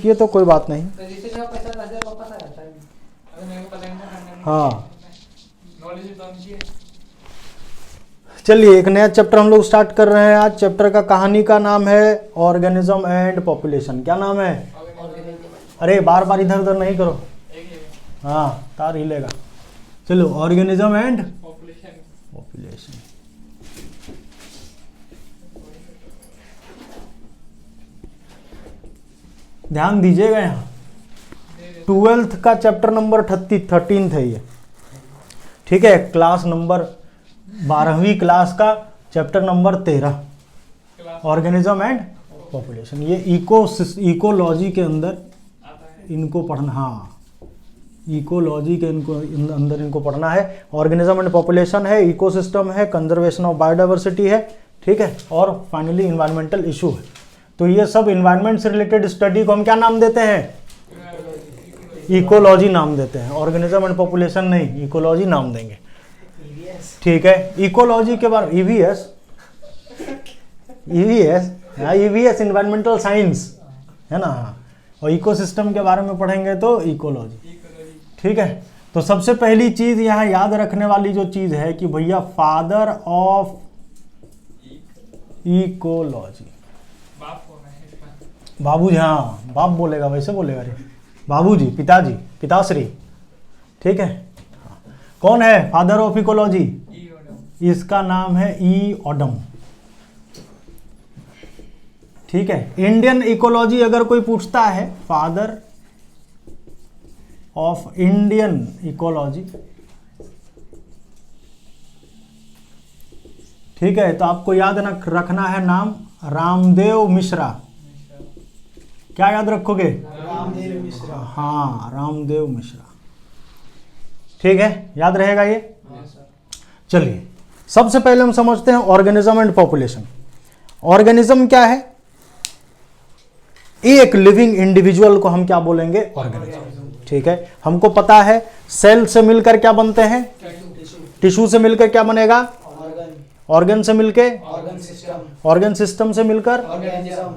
ये तो कोई बात नहीं। हाँ चलिए, एक नया चैप्टर हम लोग स्टार्ट कर रहे हैं आज। चैप्टर का कहानी का नाम है ऑर्गेनिज्म एंड पॉपुलेशन। क्या नाम है? अरे बार बार इधर उधर नहीं करो, हाँ तार हिलेगा। चलो, ऑर्गेनिज्म एंड पॉपुलेशन। ध्यान दीजिएगा, यहाँ 12th का चैप्टर नंबर 13 है ये, ठीक है। क्लास नंबर 12वीं क्लास का chapter number 13 organism and population. ये इकोलॉजी के अंदर इनको पढ़ना, हाँ इकोलॉजी के अंदर इनको पढ़ना है। ऑर्गेनिज्म एंड पॉपुलेशन है, इकोसिस्टम है, कंजर्वेशन ऑफ बायोडाइवर्सिटी है, ठीक है, और फाइनली इन्वायरमेंटल इशू है। तो ये सब इन्वायरमेंट से रिलेटेड स्टडी को हम क्या नाम देते हैं? इकोलॉजी नाम देते हैं। ऑर्गेनिज्म एंड पॉपुलेशन नहीं, इकोलॉजी नाम देंगे, ठीक है। इकोलॉजी के बारे में ईवीएस इन्वायरमेंटल साइंस है ना, और इकोसिस्टम के बारे में पढ़ेंगे तो इकोलॉजी, ठीक है। तो सबसे पहली चीज यहाँ याद रखने वाली जो चीज है कि भैया फादर ऑफ इकोलॉजी बाबूजी, हाँ बाप बोलेगा, वैसे बोलेगा रे, बाबूजी, पिताजी, पिताश्री, ठीक है। कौन है फादर ऑफ इकोलॉजी? इसका नाम है ई ओडम, ठीक है। इंडियन इकोलॉजी अगर कोई पूछता है फादर ऑफ इंडियन इकोलॉजी, ठीक है, तो आपको याद रखना है नाम रामदेव मिश्रा। क्या याद रखोगे? रामदेव मिश्रा, हाँ रामदेव मिश्रा, ठीक है, याद रहेगा ये। चलिए, सबसे पहले हम समझते हैं ऑर्गेनिज्म एंड पॉपुलेशन। ऑर्गेनिज्म क्या है? एक लिविंग इंडिविजुअल को हम क्या बोलेंगे? ऑर्गेनिज्म, ठीक है। हमको पता है सेल से मिलकर क्या बनते हैं? टिश्यू से मिलकर क्या बनेगा? ऑर्गन से मिलकर ऑर्गन सिस्टम से मिलकर ऑर्गेनिज्म,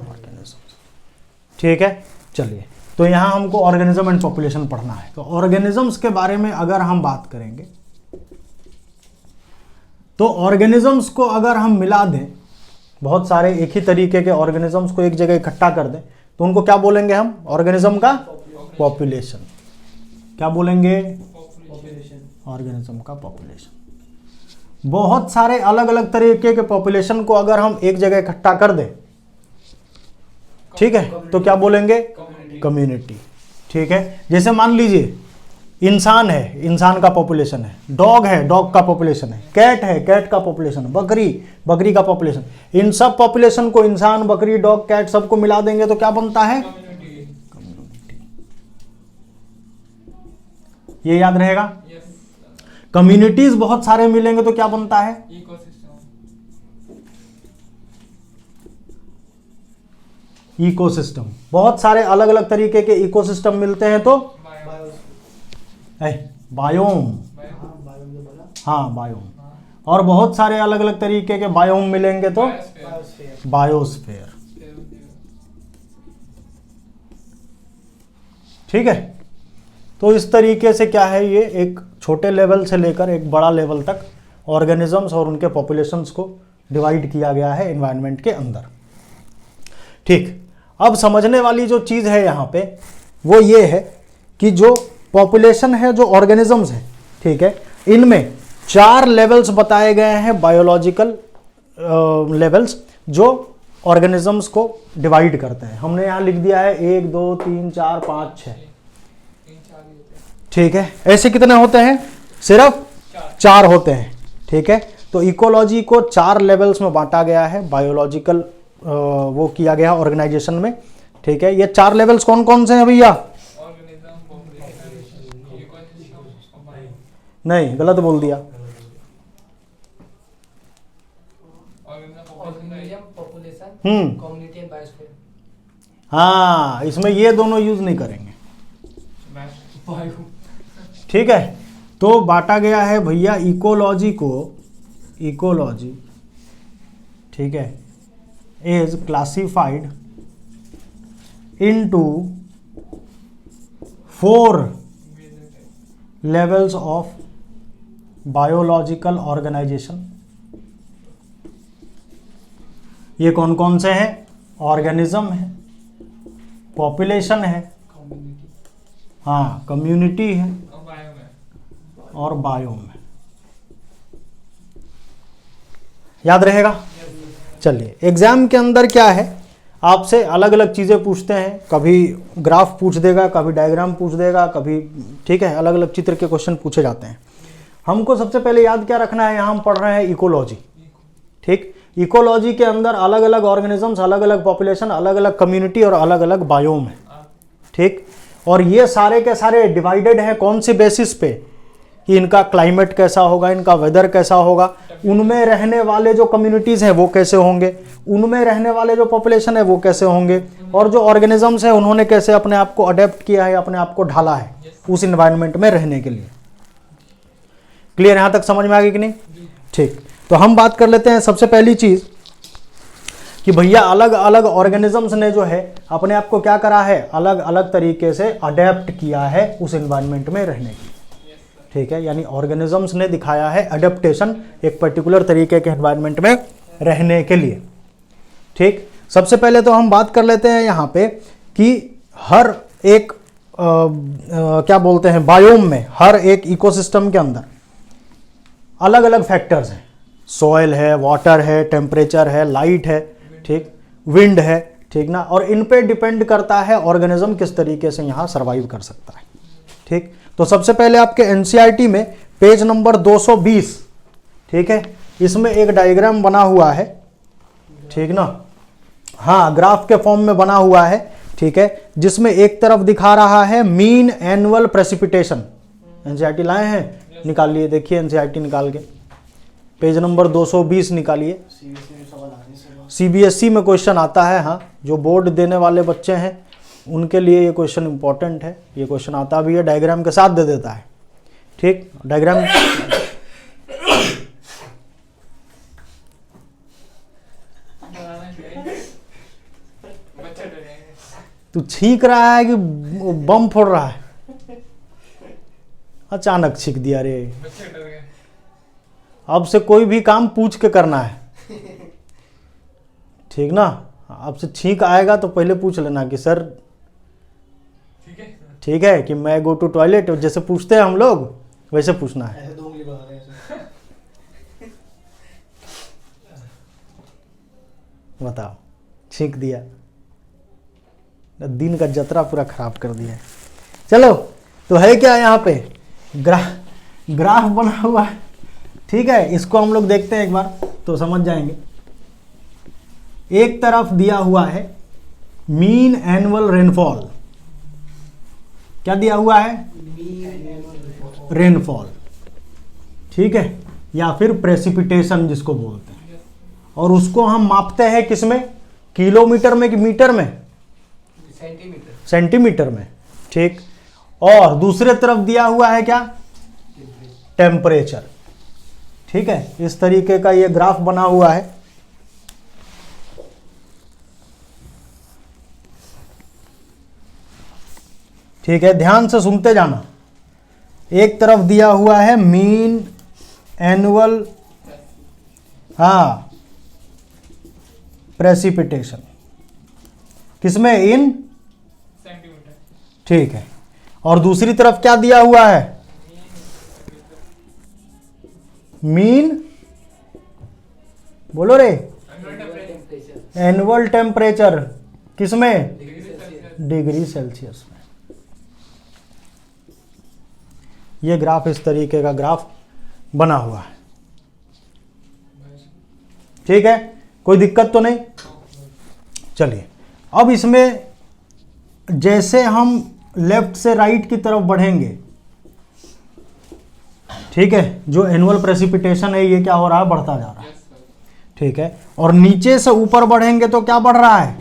ठीक है। चलिए, तो यहां हमको ऑर्गेनिज्म एंड पॉपुलेशन पढ़ना है। तो ऑर्गेनिजम्स के बारे में अगर हम बात करेंगे तो ऑर्गेनिजम्स को अगर हम मिला दें, बहुत सारे एक ही तरीके के ऑर्गेनिजम्स को एक जगह इकट्ठा कर दें, तो उनको क्या बोलेंगे हम? ऑर्गेनिज्म का पॉपुलेशन। क्या बोलेंगे? ऑर्गेनिज्म का पॉपुलेशन। बहुत सारे अलग अलग तरीके के पॉपुलेशन को अगर हम एक जगह इकट्ठा कर दें, ठीक है, तो क्या बोलेंगे? कम्युनिटी, ठीक है। जैसे मान लीजिए इंसान है, इंसान का पॉपुलेशन है, डॉग है, डॉग का पॉपुलेशन है, कैट है, कैट का पॉपुलेशन है, बकरी, बकरी का पॉपुलेशन। इन सब पॉपुलेशन को, इंसान, बकरी, डॉग, कैट, सबको मिला देंगे तो क्या बनता है? कम्युनिटी। ये याद रहेगा। कम्युनिटीज बहुत सारे मिलेंगे तो क्या बनता है? इकोसिस्टम। बहुत सारे अलग अलग तरीके के इकोसिस्टम मिलते हैं तो बायोम, हाँ बायोम। और बहुत सारे अलग अलग तरीके के बायोम मिलेंगे तो बायोस्फीयर, ठीक है। तो इस तरीके से क्या है, ये एक छोटे लेवल से लेकर एक बड़ा लेवल तक ऑर्गेनिजम्स और उनके पॉपुलेशंस को डिवाइड किया गया है एनवायरनमेंट के अंदर, ठीक। अब समझने वाली जो चीज़ है यहाँ पे वो ये है कि जो पॉपुलेशन है, जो ऑर्गेनिजम्स है, ठीक है, इनमें 4 लेवल्स बताए गए हैं, बायोलॉजिकल लेवल्स, जो ऑर्गेनिजम्स को डिवाइड करते हैं। हमने यहाँ लिख दिया है 1 2 3 4 5 6, ठीक है। ऐसे कितने होते हैं? सिर्फ 4 होते हैं, ठीक है। तो इकोलॉजी को 4 लेवल्स में बांटा गया है, बायोलॉजिकल वो किया गया ऑर्गेनाइजेशन में, ठीक है। ये 4 लेवल्स कौन कौन से हैं भैया? नहीं, गलत बोल दिया। हाँ, इसमें ये दोनों यूज नहीं करेंगे, ठीक है। तो बांटा गया है भैया इकोलॉजी को, इकोलॉजी, ठीक है, is classified into 4 levels of biological organisation. ये कौन कौन से हैं? ऑर्गेनिज्म है, पॉपुलेशन है, हाँ कम्युनिटी है और बायोम है। याद रहेगा? चलिए, एग्जाम के अंदर क्या है, आपसे अलग अलग चीज़ें पूछते हैं, कभी ग्राफ पूछ देगा, कभी डायग्राम पूछ देगा, कभी ठीक है अलग अलग चित्र के क्वेश्चन पूछे जाते हैं। हमको सबसे पहले याद क्या रखना है, यहाँ हम पढ़ रहे हैं इकोलॉजी। ठीक, इकोलॉजी के अंदर अलग अलग ऑर्गेनिजम्स, अलग अलग पॉपुलेशन, अलग अलग कम्युनिटी और अलग अलग बायोम है। ठीक, और ये सारे के सारे डिवाइडेड हैं कौन सी बेसिस पे, कि इनका क्लाइमेट कैसा होगा, इनका वेदर कैसा होगा, उनमें रहने वाले जो कम्युनिटीज़ हैं वो कैसे होंगे, उनमें रहने वाले जो पॉपुलेशन है वो कैसे होंगे, और जो ऑर्गेनिजम्स हैं उन्होंने कैसे अपने आप को अडेप्ट किया है, अपने आप को ढाला है उस इन्वायरमेंट में रहने के लिए। क्लियर, यहाँ तक समझ में आ गई कि नहीं? ठीक, तो हम बात कर लेते हैं सबसे पहली चीज़ कि भैया अलग अलग ऑर्गेनिजम्स ने जो है अपने आप को क्या करा है, अलग अलग तरीके से अडेप्ट किया है उस इन्वायरमेंट में रहने की। ठीक है, यानी ऑर्गेनिजम्स ने दिखाया है अडेप्टेशन एक पर्टिकुलर तरीके के एनवायरनमेंट में रहने के लिए। ठीक, सबसे पहले तो हम बात कर लेते हैं यहाँ पे कि हर एक क्या बोलते हैं बायोम में, हर एक इकोसिस्टम के अंदर अलग अलग फैक्टर्स हैं। सॉइल है, वाटर है, टेम्परेचर है, लाइट है, ठीक, विंड है, ठीक ना, और इन पे डिपेंड करता है ऑर्गेनिज्म किस तरीके से यहाँ सर्वाइव कर सकता है। ठीक, तो सबसे पहले आपके एनसीईआरटी में पेज नंबर 220, ठीक है, इसमें एक डायग्राम बना हुआ है, ठीक ना, हाँ ग्राफ के फॉर्म में बना हुआ है, ठीक है, जिसमें एक तरफ दिखा रहा है मीन एनुअल प्रेसिपिटेशन। एनसीईआरटी लाए हैं, निकालिए, देखिए एनसीईआरटी निकाल के पेज नंबर 220 निकालिए। सीबीएसई में क्वेश्चन आता है, हाँ जो बोर्ड देने वाले बच्चे हैं उनके लिए ये क्वेश्चन इंपॉर्टेंट है, ये क्वेश्चन आता भी है, डायग्राम के साथ दे देता है। ठीक, डायग्राम तू छींक रहा है कि बम फोड़ रहा है? अचानक छींक दिया रे। अब से कोई भी काम पूछ के करना है, ठीक ना, अब से छींक आएगा तो पहले पूछ लेना कि सर ठीक है कि मैं गो टू टॉयलेट, जैसे पूछते हैं हम लोग वैसे पूछना है। बताओ, छींक दिया, दिन का जतरा पूरा खराब कर दिया। चलो, तो है क्या यहाँ पे ग्राफ बना हुआ है, ठीक है, इसको हम लोग देखते हैं एक बार तो समझ जाएंगे। एक तरफ दिया हुआ है मीन एनुअल रेनफॉल, क्या दिया हुआ है? रेनफॉल, ठीक है, या फिर प्रेसिपिटेशन जिसको बोलते हैं, और उसको हम मापते हैं किसमें, किलोमीटर में कि मीटर में? सेंटीमीटर में। ठीक, और दूसरे तरफ दिया हुआ है क्या? टेम्परेचर। ठीक है, इस तरीके का ये ग्राफ बना हुआ है। ठीक है, ध्यान से सुनते जाना। एक तरफ दिया हुआ है मीन एनुअल, हाँ, प्रेसिपिटेशन, किसमें? इन सेंटीमीटर। ठीक है, और दूसरी तरफ क्या दिया हुआ है? मीन, बोलो रे, एनुअल टेम्परेचर, किसमें? डिग्री सेल्सियस में। ये ग्राफ इस तरीके का ग्राफ बना हुआ है। ठीक है, कोई दिक्कत तो नहीं? चलिए, अब इसमें जैसे हम लेफ्ट से राइट की तरफ बढ़ेंगे, ठीक है, जो एनुअल प्रेसिपिटेशन है ये क्या हो रहा है? बढ़ता जा रहा है। ठीक है, और नीचे से ऊपर बढ़ेंगे तो क्या बढ़ रहा है?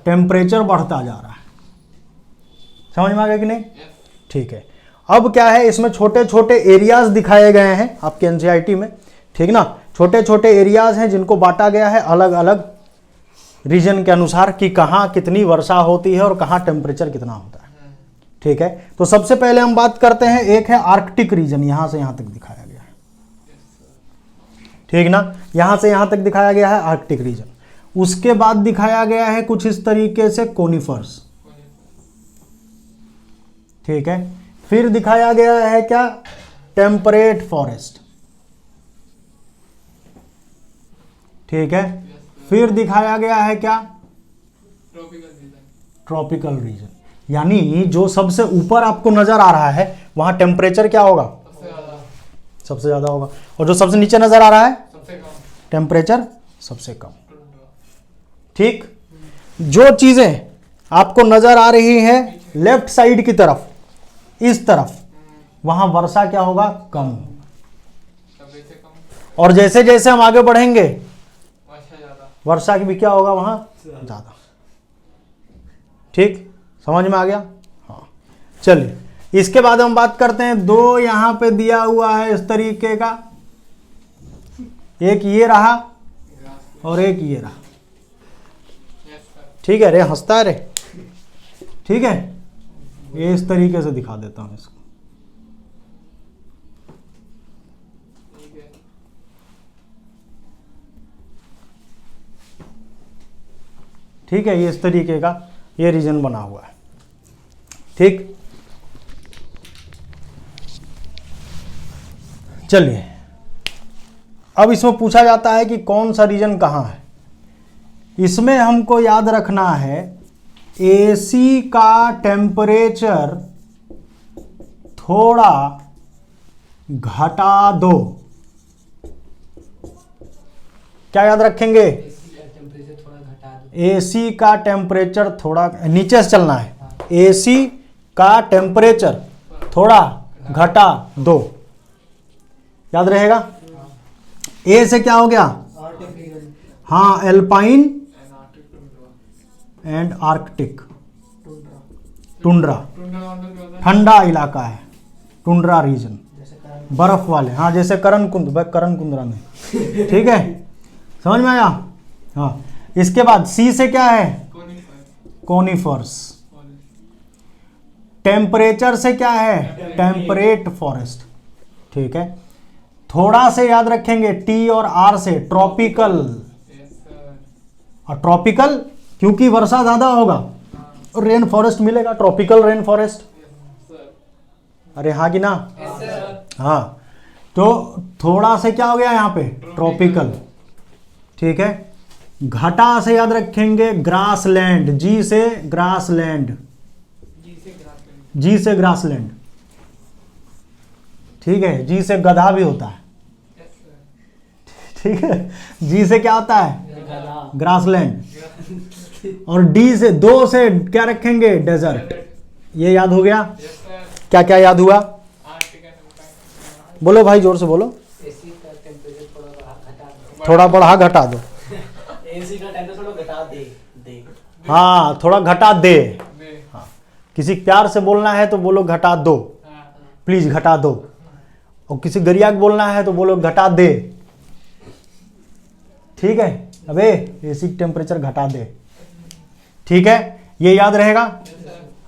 टेम्परेचर बढ़ता जा रहा है। समझ में आ गया कि नहीं? ठीक है, अब क्या है, इसमें छोटे छोटे एरियाज दिखाए गए हैं आपके एनसीईआरटी में, ठीक ना, छोटे छोटे एरियाज हैं जिनको बांटा गया है अलग अलग रीजन के अनुसार कि कहाँ कितनी वर्षा होती है और कहाँ टेम्परेचर कितना होता है। ठीक है, तो सबसे पहले हम बात करते हैं, एक है आर्कटिक रीजन, यहां से यहां तक दिखाया गया है, ठीक ना, यहां से यहां तक दिखाया गया है आर्कटिक रीजन। उसके बाद दिखाया गया है कुछ इस तरीके से कोनिफर्स, ठीक है, फिर दिखाया गया है क्या, टेम्परेट फॉरेस्ट, ठीक है, फिर दिखाया गया है क्या, ट्रॉपिकल रीजन। यानी जो सबसे ऊपर आपको नजर आ रहा है वहां टेम्परेचर क्या होगा, सबसे ज्यादा होगा, और जो सबसे नीचे नजर आ रहा है टेम्परेचर सबसे कम। ठीक, जो चीजें आपको नजर आ रही है लेफ्ट साइड की तरफ, इस तरफ, वहां वर्षा क्या होगा, कम, और जैसे जैसे हम आगे बढ़ेंगे वर्षा की भी क्या होगा, वहां ज्यादा। ठीक, समझ में आ गया। हाँ, चलिए इसके बाद हम बात करते हैं, दो यहां पे दिया हुआ है इस तरीके का, एक ये रहा और एक ये रहा, ठीक है रे, हंसता है रे, ठीक है, ये इस तरीके से दिखा देता हूं इसको, ठीक है, ये इस तरीके का ये रीजन बना हुआ है। ठीक, चलिए अब इसमें पूछा जाता है कि कौन सा रीजन कहाँ है। इसमें हमको याद रखना है एसी का टेम्परेचर थोड़ा घटा दो, क्या याद रखेंगे, एसी का टेम्परेचर थोड़ा, नीचे से चलना है, एसी का टेम्परेचर थोड़ा घटा दो, याद रहेगा। ए से क्या हो गया, हाँ, एल्पाइन एंड आर्कटिक, टुंड्रा, ठंडा इलाका है, टुंड्रा रीजन, बर्फ वाले, हाँ, जैसे करण कुंद्रा में, ठीक है, समझ में आया। हाँ, इसके बाद सी से क्या है, कोनिफर्स, टेम्परेचर से क्या है, टेम्परेट फॉरेस्ट, ठीक है, थोड़ा से याद रखेंगे टी और आर से ट्रॉपिकल, और ट्रॉपिकल क्योंकि वर्षा ज्यादा होगा और रेन फॉरेस्ट मिलेगा, ट्रॉपिकल रेन फॉरेस्ट, अरे हाँ कि ना, हाँ, तो थोड़ा से क्या हो गया यहाँ पे, ट्रॉपिकल, ठीक है, घटा से याद रखेंगे ग्रासलैंड, जी से ग्रासलैंड, जी से ग्रासलैंड, ठीक है, जी से गधा भी होता है, ठीक है, जी से क्या होता है, ग्रासलैंड, और डी से, दो से क्या रखेंगे, डेजर्ट, ये याद हो गया। क्या क्या याद हुआ, बोलो भाई, जोर से बोलो, थोड़ा बढ़ा घटा दो, एसी का टेम्परेचर थोड़ा घटा दे, हाँ, थोड़ा घटा दे, हाँ, किसी प्यार से बोलना है तो बोलो घटा दो, प्लीज घटा दो, और किसी गरिया को बोलना है तो बोलो घटा दे, ठीक है, अबे एसी टेम्परेचर घटा दे, ठीक है, ये याद रहेगा।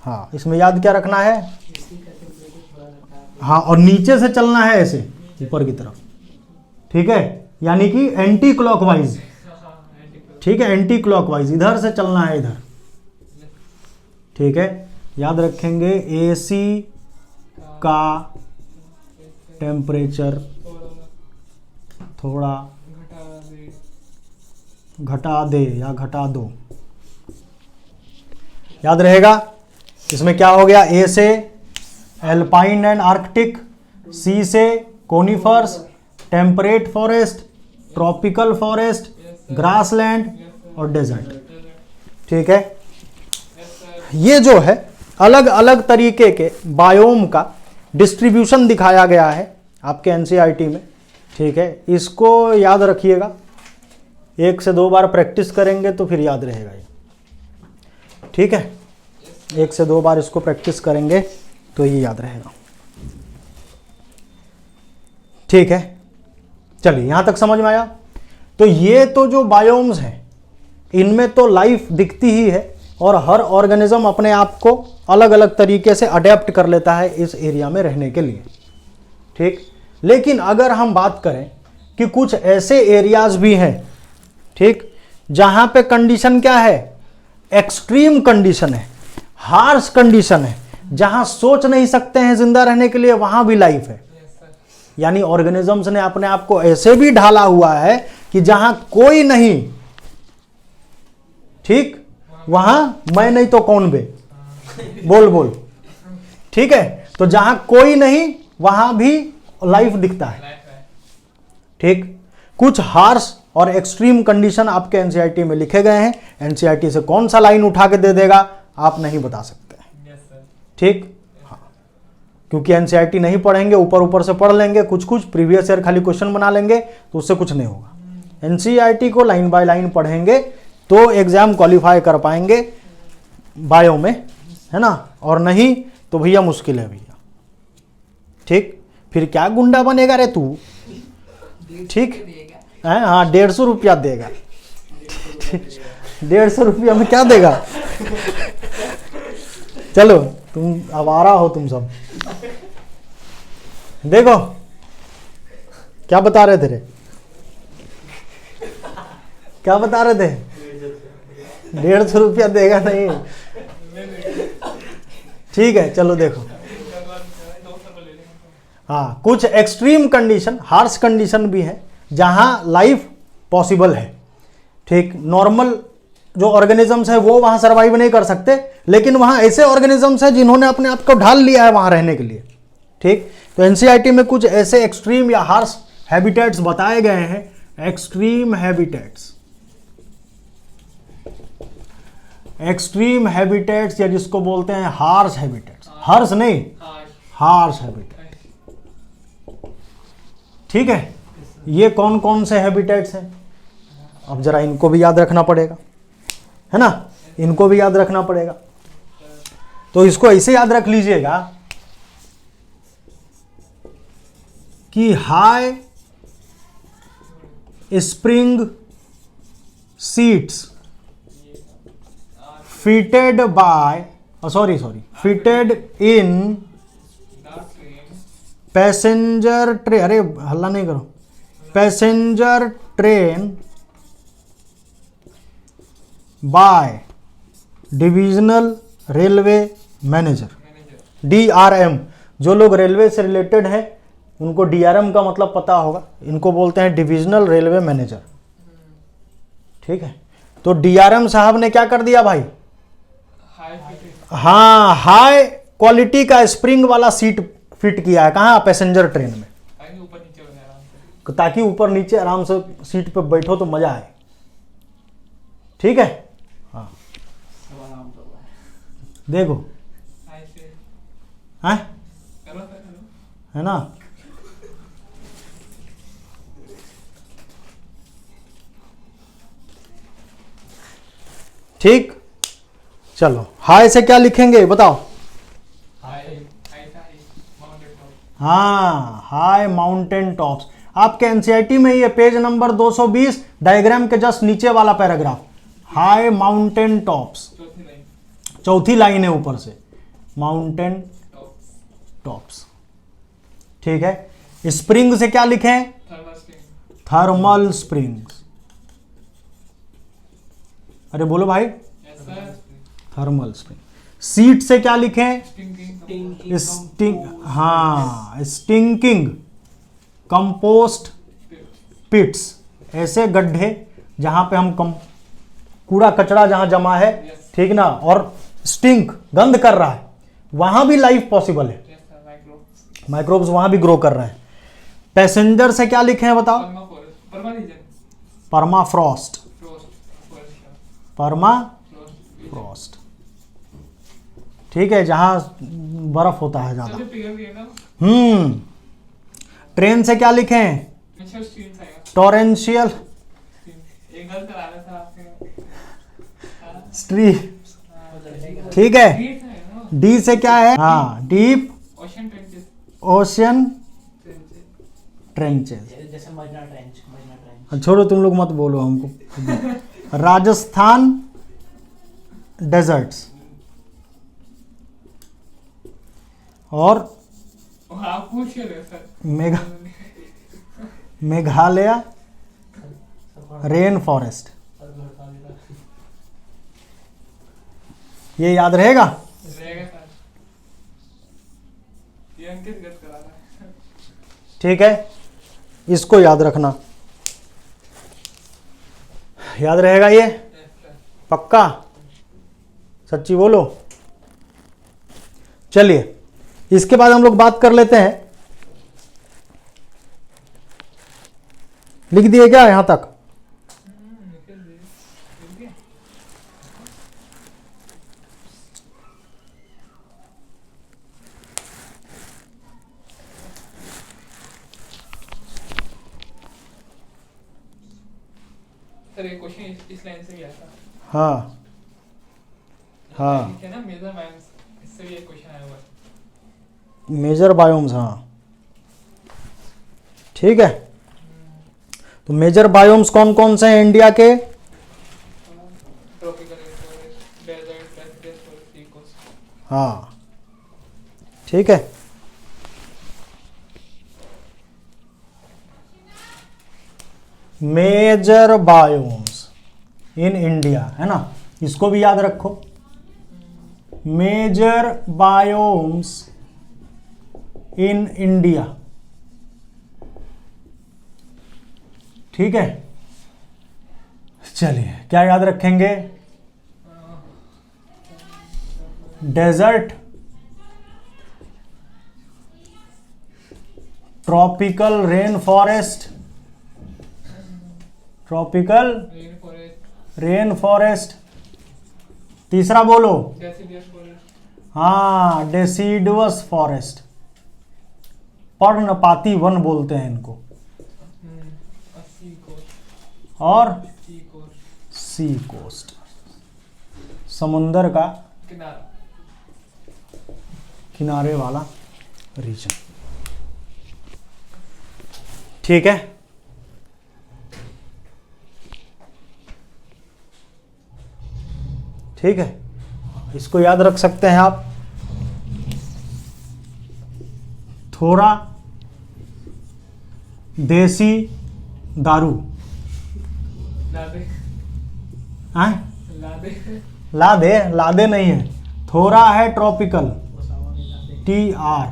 हाँ, इसमें याद क्या रखना है, हाँ, और नीचे से चलना है ऐसे ऊपर की तरफ, ठीक है, यानी कि एंटी क्लॉकवाइज, ठीक है, एंटी क्लॉकवाइज, इधर से चलना है इधर, ठीक है, याद रखेंगे एसी का टेम्परेचर थोड़ा घटा दे या घटा दो, याद रहेगा। इसमें क्या हो गया, ए से एल्पाइन एंड आर्कटिक, सी से conifers, temperate forest, tropical forest, grassland और डेजर्ट, ठीक है। ये जो है अलग अलग तरीके के बायोम का डिस्ट्रीब्यूशन दिखाया गया है आपके एनसीईआरटी में, ठीक है, इसको याद रखिएगा, 1 से 2 बार प्रैक्टिस करेंगे तो फिर याद रहेगा ये, ठीक है, 1 से 2 बार इसको प्रैक्टिस करेंगे तो ये याद रहेगा, ठीक है। चलिए यहां तक समझ में आया। तो ये तो जो बायोम्स हैं इनमें तो लाइफ दिखती ही है और हर ऑर्गेनिज्म अपने आप को अलग अलग तरीके से अडेप्ट कर लेता है इस एरिया में रहने के लिए, ठीक। लेकिन अगर हम बात करें कि कुछ ऐसे एरियाज भी हैं, ठीक, जहां पे कंडीशन क्या है, एक्सट्रीम कंडीशन है, हार्श कंडीशन है, जहां सोच नहीं सकते हैं जिंदा रहने के लिए, वहां भी लाइफ है। यानी ऑर्गेनिजम्स ने अपने आप को ऐसे भी ढाला हुआ है कि जहां कोई नहीं, ठीक, वहां मैं नहीं तो कौन बे, बोल बोल, ठीक है। तो जहां कोई नहीं वहां भी लाइफ दिखता है, ठीक। कुछ हार्श और एक्सट्रीम कंडीशन आपके एनसीईआरटी में लिखे गए हैं। एनसीईआरटी से कौन सा लाइन उठा के दे देगा आप नहीं बता सकते, ठीक। हाँ, क्योंकि एनसीईआरटी नहीं पढ़ेंगे, ऊपर ऊपर से पढ़ लेंगे, कुछ कुछ प्रीवियस ईयर खाली क्वेश्चन बना लेंगे तो उससे कुछ नहीं होगा। एनसीईआरटी को लाइन बाय लाइन पढ़ेंगे तो एग्जाम क्वालिफाई कर पाएंगे बायो में, है ना, और नहीं तो भैया मुश्किल है भैया, ठीक। फिर क्या गुंडा बनेगा रे तू, ठीक है। हाँ, 150 रुपया देगा, 150 रुपया में क्या देगा। चलो तुम आवारा हो तुम सब। देखो क्या बता रहे थे रे, क्या बता रहे थे, 150 रुपया देगा नहीं, ठीक है। चलो देखो, हाँ, कुछ एक्सट्रीम कंडीशन, हार्श कंडीशन भी है जहां लाइफ पॉसिबल है, ठीक। नॉर्मल जो ऑर्गेनिजम्स है वो वहां सरवाइव नहीं कर सकते, लेकिन वहां ऐसे ऑर्गेनिजम्स हैं जिन्होंने अपने आप को ढाल लिया है वहां रहने के लिए, ठीक। तो एनसीईआरटी में कुछ ऐसे एक्सट्रीम या हार्श हैबिटेट्स बताए गए हैं, एक्सट्रीम हैबिटेट्स, एक्सट्रीम हैबिटेट्स या जिसको बोलते हैं हार्श हैबिटेट्स, हर्ष नहीं, हार्श हैबिटेट, ठीक है। ये कौन कौन से हैबिटेट्स हैं, अब जरा इनको भी याद रखना पड़ेगा, है ना, इनको भी याद रखना पड़ेगा। तो इसको ऐसे याद रख लीजिएगा कि high spring seats fitted in passenger train, अरे हल्ला नहीं करो, passenger train by divisional railway manager, DRM। जो लोग रेलवे से रिलेटेड हैं उनको DRM का मतलब पता होगा, इनको बोलते हैं डिविजनल रेलवे मैनेजर, ठीक है। तो DRM साहब ने क्या कर दिया भाई, हाँ, हाई क्वालिटी का स्प्रिंग वाला सीट फिट किया है, कहाँ, पैसेंजर ट्रेन में, ताकि ऊपर नीचे आराम से सीट पे बैठो तो मजा आए, ठीक है। हाँ, देखो है ना, ठीक। चलो हाई से क्या लिखेंगे बताओ, हाँ, हाई माउंटेन टॉप्स। आपके एनसीईआरटी में ये पेज नंबर 220 डायग्राम के जस्ट नीचे वाला पैराग्राफ, हाई माउंटेन टॉप्स, चौथी लाइन है ऊपर से, माउंटेन टॉप्स, ठीक है। स्प्रिंग से क्या लिखें, थर्मल स्प्रिंग्स, अरे बोलो भाई, थर्मल स्प्रिंग। सीट से क्या लिखें, स्टिंकिंग कंपोस्ट पिट्स, ऐसे गड्ढे जहां पे हम कूड़ा कचरा जहां जमा है, ठीक ना, और स्टिंक गंध कर रहा है, वहां भी लाइफ पॉसिबल है, माइक्रोब्स वहां भी ग्रो कर रहे हैं। पैसेंजर से क्या लिखे हैं बताओ, परमाफ्रॉस्ट, परमाफ्रॉस्ट, ठीक है, जहां बर्फ होता है ज्यादा। ट्रेन से क्या लिखें, टॉरेंशियल स्ट्रीम, ठीक है। डी से क्या है, हाँ, डीप ओशन ट्रेंचेस, जैसे मजना ट्रेंच। छोड़ो तुम लोग मत बोलो हमको। राजस्थान डेजर्ट्स और आप पूछ रहे सर। Meghalaya rain forest. ये याद रहेगा? रहेगा सर। ये अंकित गत करा रहा है। ठीक है, इसको याद रखना। याद रहेगा ये? पक्का? सच्ची बोलो। चलिए, इसके बाद हम लोग बात कर लेते हैं। लिख दिए क्या यहां तक? सर ये क्वेश्चन इस लाइन से भी आया था। हाँ हाँ, लिखे ना मेजर बायोम्स, इससे भी एक क्वेश्चन आया हुआ है। मेजर बायोम्स, हाँ ठीक है। तो मेजर बायोम्स कौन कौन से हैं इंडिया के? Tropical forest, desert, Pacific forest, sea coast. हाँ ठीक है। मेजर बायोम्स इन इंडिया, है ना, इसको भी याद रखो। मेजर बायोम्स इन इंडिया, ठीक है। चलिए, क्या याद रखेंगे? Desert, tropical rain forest, tropical rain forest, rain forest. तीसरा बोलो। डेसिडियस फॉरेस्ट, हाँ, डेसिडुअस फॉरेस्ट, पर्णपाती वन बोलते हैं इनको। सी कोस्ट, और सी कोस्ट, सी कोस्ट, समुंदर का किनारा। किनारे वाला रीजन, ठीक है। ठीक है, इसको याद रख सकते हैं आप। थोड़ा देसी दारू, लादे, हैं? लादे, लादे, लादे नहीं है, थोड़ा है ट्रॉपिकल, TR,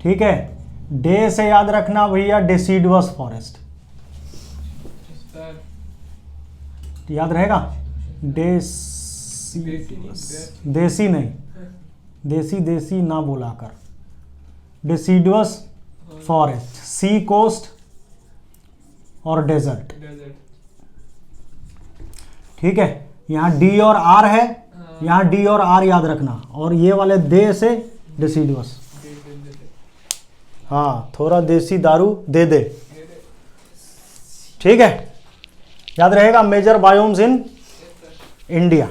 ठीक है। डे से याद रखना भैया डेसिडुअस फॉरेस्ट, सर याद रहेगा? देसी देसी नहीं, देसी देसी ना बोला कर, डेसिडुअस फॉरेस्ट, सी कोस्ट और डेजर्ट, डेजर्ट। ठीक है। यहाँ डी और आर है, यहाँ डी और आर याद रखना, और ये वाले दे से डेसिडुअस। हाँ, थोड़ा देसी दारू दे दे, ठीक है। याद रहेगा मेजर बायोम्स इन इंडिया।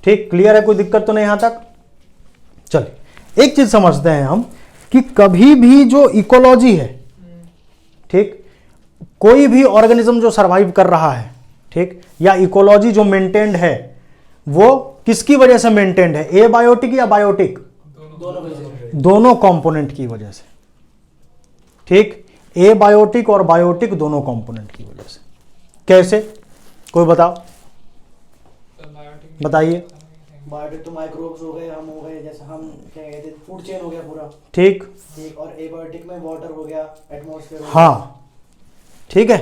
ठीक, क्लियर है? कोई दिक्कत तो नहीं यहां तक? चलिए, एक चीज समझते हैं हम कि कभी भी जो इकोलॉजी है, ठीक, कोई भी ऑर्गेनिज्म जो सरवाइव कर रहा है, ठीक, या इकोलॉजी जो मेंटेन्ड है, वो किसकी वजह से मेंटेन्ड है? एबायोटिक या बायोटिक? दोनों कंपोनेंट की वजह से, ठीक। एबायोटिक और बायोटिक दोनों कंपोनेंट की वजह से। कैसे? कोई बताओ, बताइए। बायोटिक तो माइक्रोब्स हो गए, हम हो गए, जैसे हम क्या कहते हैं, फूड चेन हो गया पूरा, ठीक ठीक। और एबायोटिक में वाटर हो गया, एटमॉस्फेयर हो गया। हाँ, ठीक है।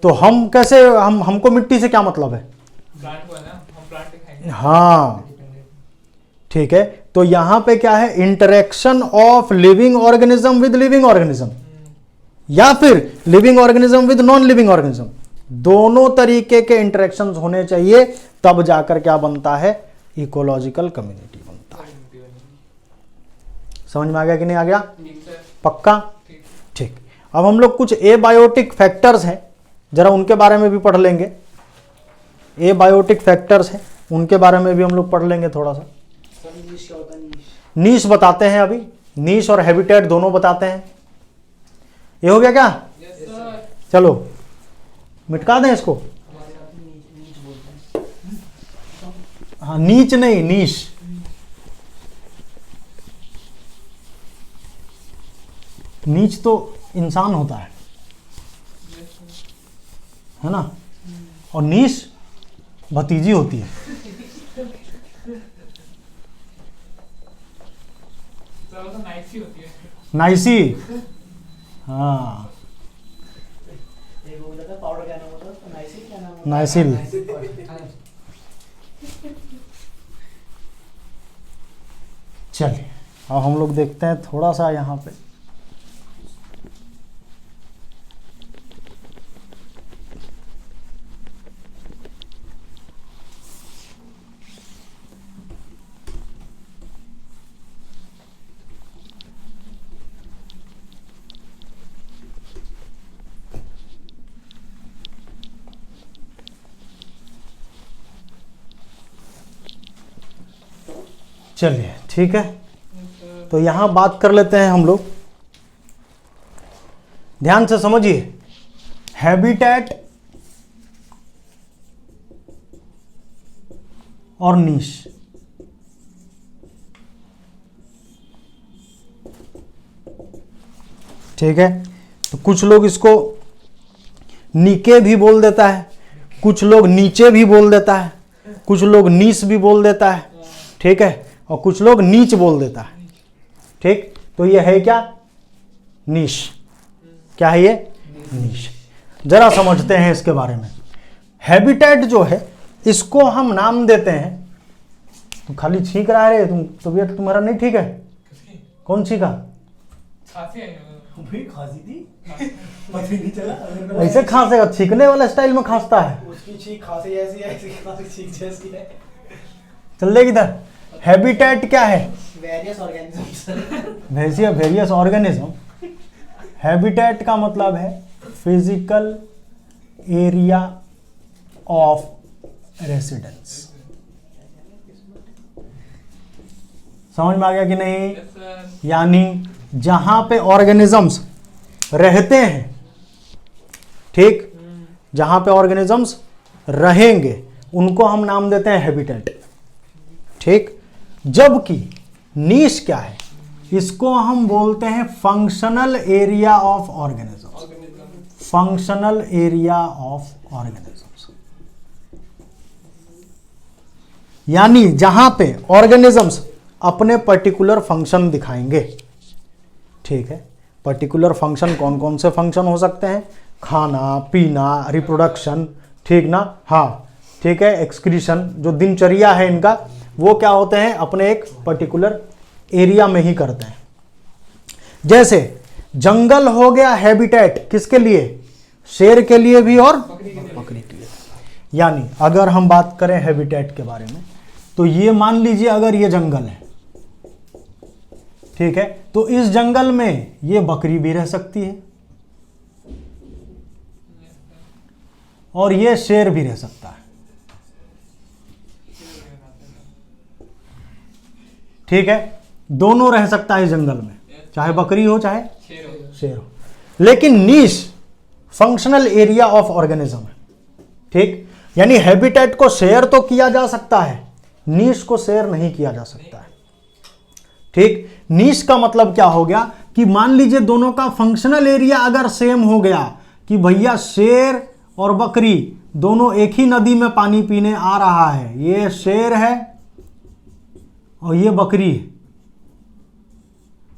तो हम कैसे, हमको मिट्टी से क्या मतलब है? प्लांट को है ना, हम प्लांट के खाएंगे। हाँ, ठीक है। तो यहां पे क्या है? Interaction of living organism with living organism, या फिर living organism with non living organism, दोनों तरीके के इंटरेक्शंस होने चाहिए, तब जाकर क्या बनता है? इकोलॉजिकल कम्युनिटी बनता है। समझ में आ गया कि नहीं आ गया? पक्का? ठीक। अब हम लोग कुछ एबायोटिक फैक्टर्स हैं, जरा उनके बारे में भी पढ़ लेंगे। एबायोटिक फैक्टर्स हैं, उनके बारे में भी हम लोग पढ़ लेंगे थोड़ा सा। नीश क्या होता है? नीश नीश बताते हैं अभी, नीश और हैबिटेट दोनों बताते हैं। ये हो गया क्या? Yes, sir. चलो मिटका दें इसको। नीच बोलते हैं। हाँ नीच नहीं, नीश। नीच तो इंसान होता है ना, और नीश भतीजी होती है। सर वो तो नाइस ही होती है। नाइसी, हाँ एक वो बोला था पाउडर क्या नाम होता है उसका? नाइसिल क्या नाम होता है? नाइसिल। Nycil powder. चलिए अब हम लोग देखते हैं थोड़ा सा यहाँ पे। चलिए ठीक है, तो यहाँ बात कर लेते हैं हम लोग। ध्यान से समझिए, हैबिटेट और नीश। ठीक है, तो कुछ लोग इसको नीके भी बोल देता है, कुछ लोग नीचे भी बोल देता है, कुछ लोग नीच भी बोल देता है। ठीक है, और कुछ लोग नीच बोल देता है। ठीक, तो ये है क्या? नीश। क्या है ये? नीश। जरा समझते हैं इसके बारे में। हैबिटेट जो है इसको हम नाम देते हैं। तुम खाली छींक रहा है रे, तुम तबीयत तुम्हारा नहीं ठीक है? कौन छींका? खांसी आई है। भाई खांसी थी, पता ही नहीं चला। मेरे को ऐसे खांसेगा, छींकने वाला स्टाइल में खांसता है। उसकी छींक खांसी ऐसी है, ऐसी खांसी छींक जैसी है। चल देख इधर, हैबिटेट क्या है? Various organisms. Various organism. Habitat का मतलब है फिजिकल एरिया ऑफ रेसिडेंस। समझ में आ गया कि नहीं? Yes, sir. यानी जहां पे ऑर्गेनिजम्स रहते हैं, ठीक, जहां पे ऑर्गेनिजम्स रहेंगे उनको हम नाम देते हैं हैबिटेट। ठीक, जबकि नीश क्या है? इसको हम बोलते हैं functional area of organisms. Organism. Functional area of organisms, यानी जहां पे ऑर्गेनिजम्स अपने पर्टिकुलर फंक्शन दिखाएंगे। ठीक है, पर्टिकुलर फंक्शन कौन कौन से फंक्शन हो सकते हैं? खाना पीना, रिप्रोडक्शन, ठीक ना? हाँ ठीक है, एक्सक्रीशन, जो दिनचर्या है इनका, वो क्या होते हैं? अपने एक पर्टिकुलर एरिया में ही करते हैं। जैसे जंगल हो गया हैबिटेट किसके लिए? शेर के लिए भी और बकरी के लिए। यानी अगर हम बात करें हैबिटेट के बारे में, तो ये मान लीजिए अगर ये जंगल है, ठीक है, तो इस जंगल में ये बकरी भी रह सकती है और ये शेर भी रह सकता है। ठीक है, दोनों रह सकता है जंगल में, चाहे बकरी हो चाहे शेर हो। लेकिन नीश फंक्शनल एरिया ऑफ ऑर्गेनिज्म है। ठीक, यानी हैबिटेट को शेयर तो किया जा सकता है, नीश को शेयर नहीं किया जा सकता है। ठीक, नीश का मतलब क्या हो गया कि मान लीजिए दोनों का फंक्शनल एरिया अगर सेम हो गया कि भैया शेर और बकरी दोनों एक ही नदी में पानी पीने आ रहा है, ये शेर है और ये बकरी है,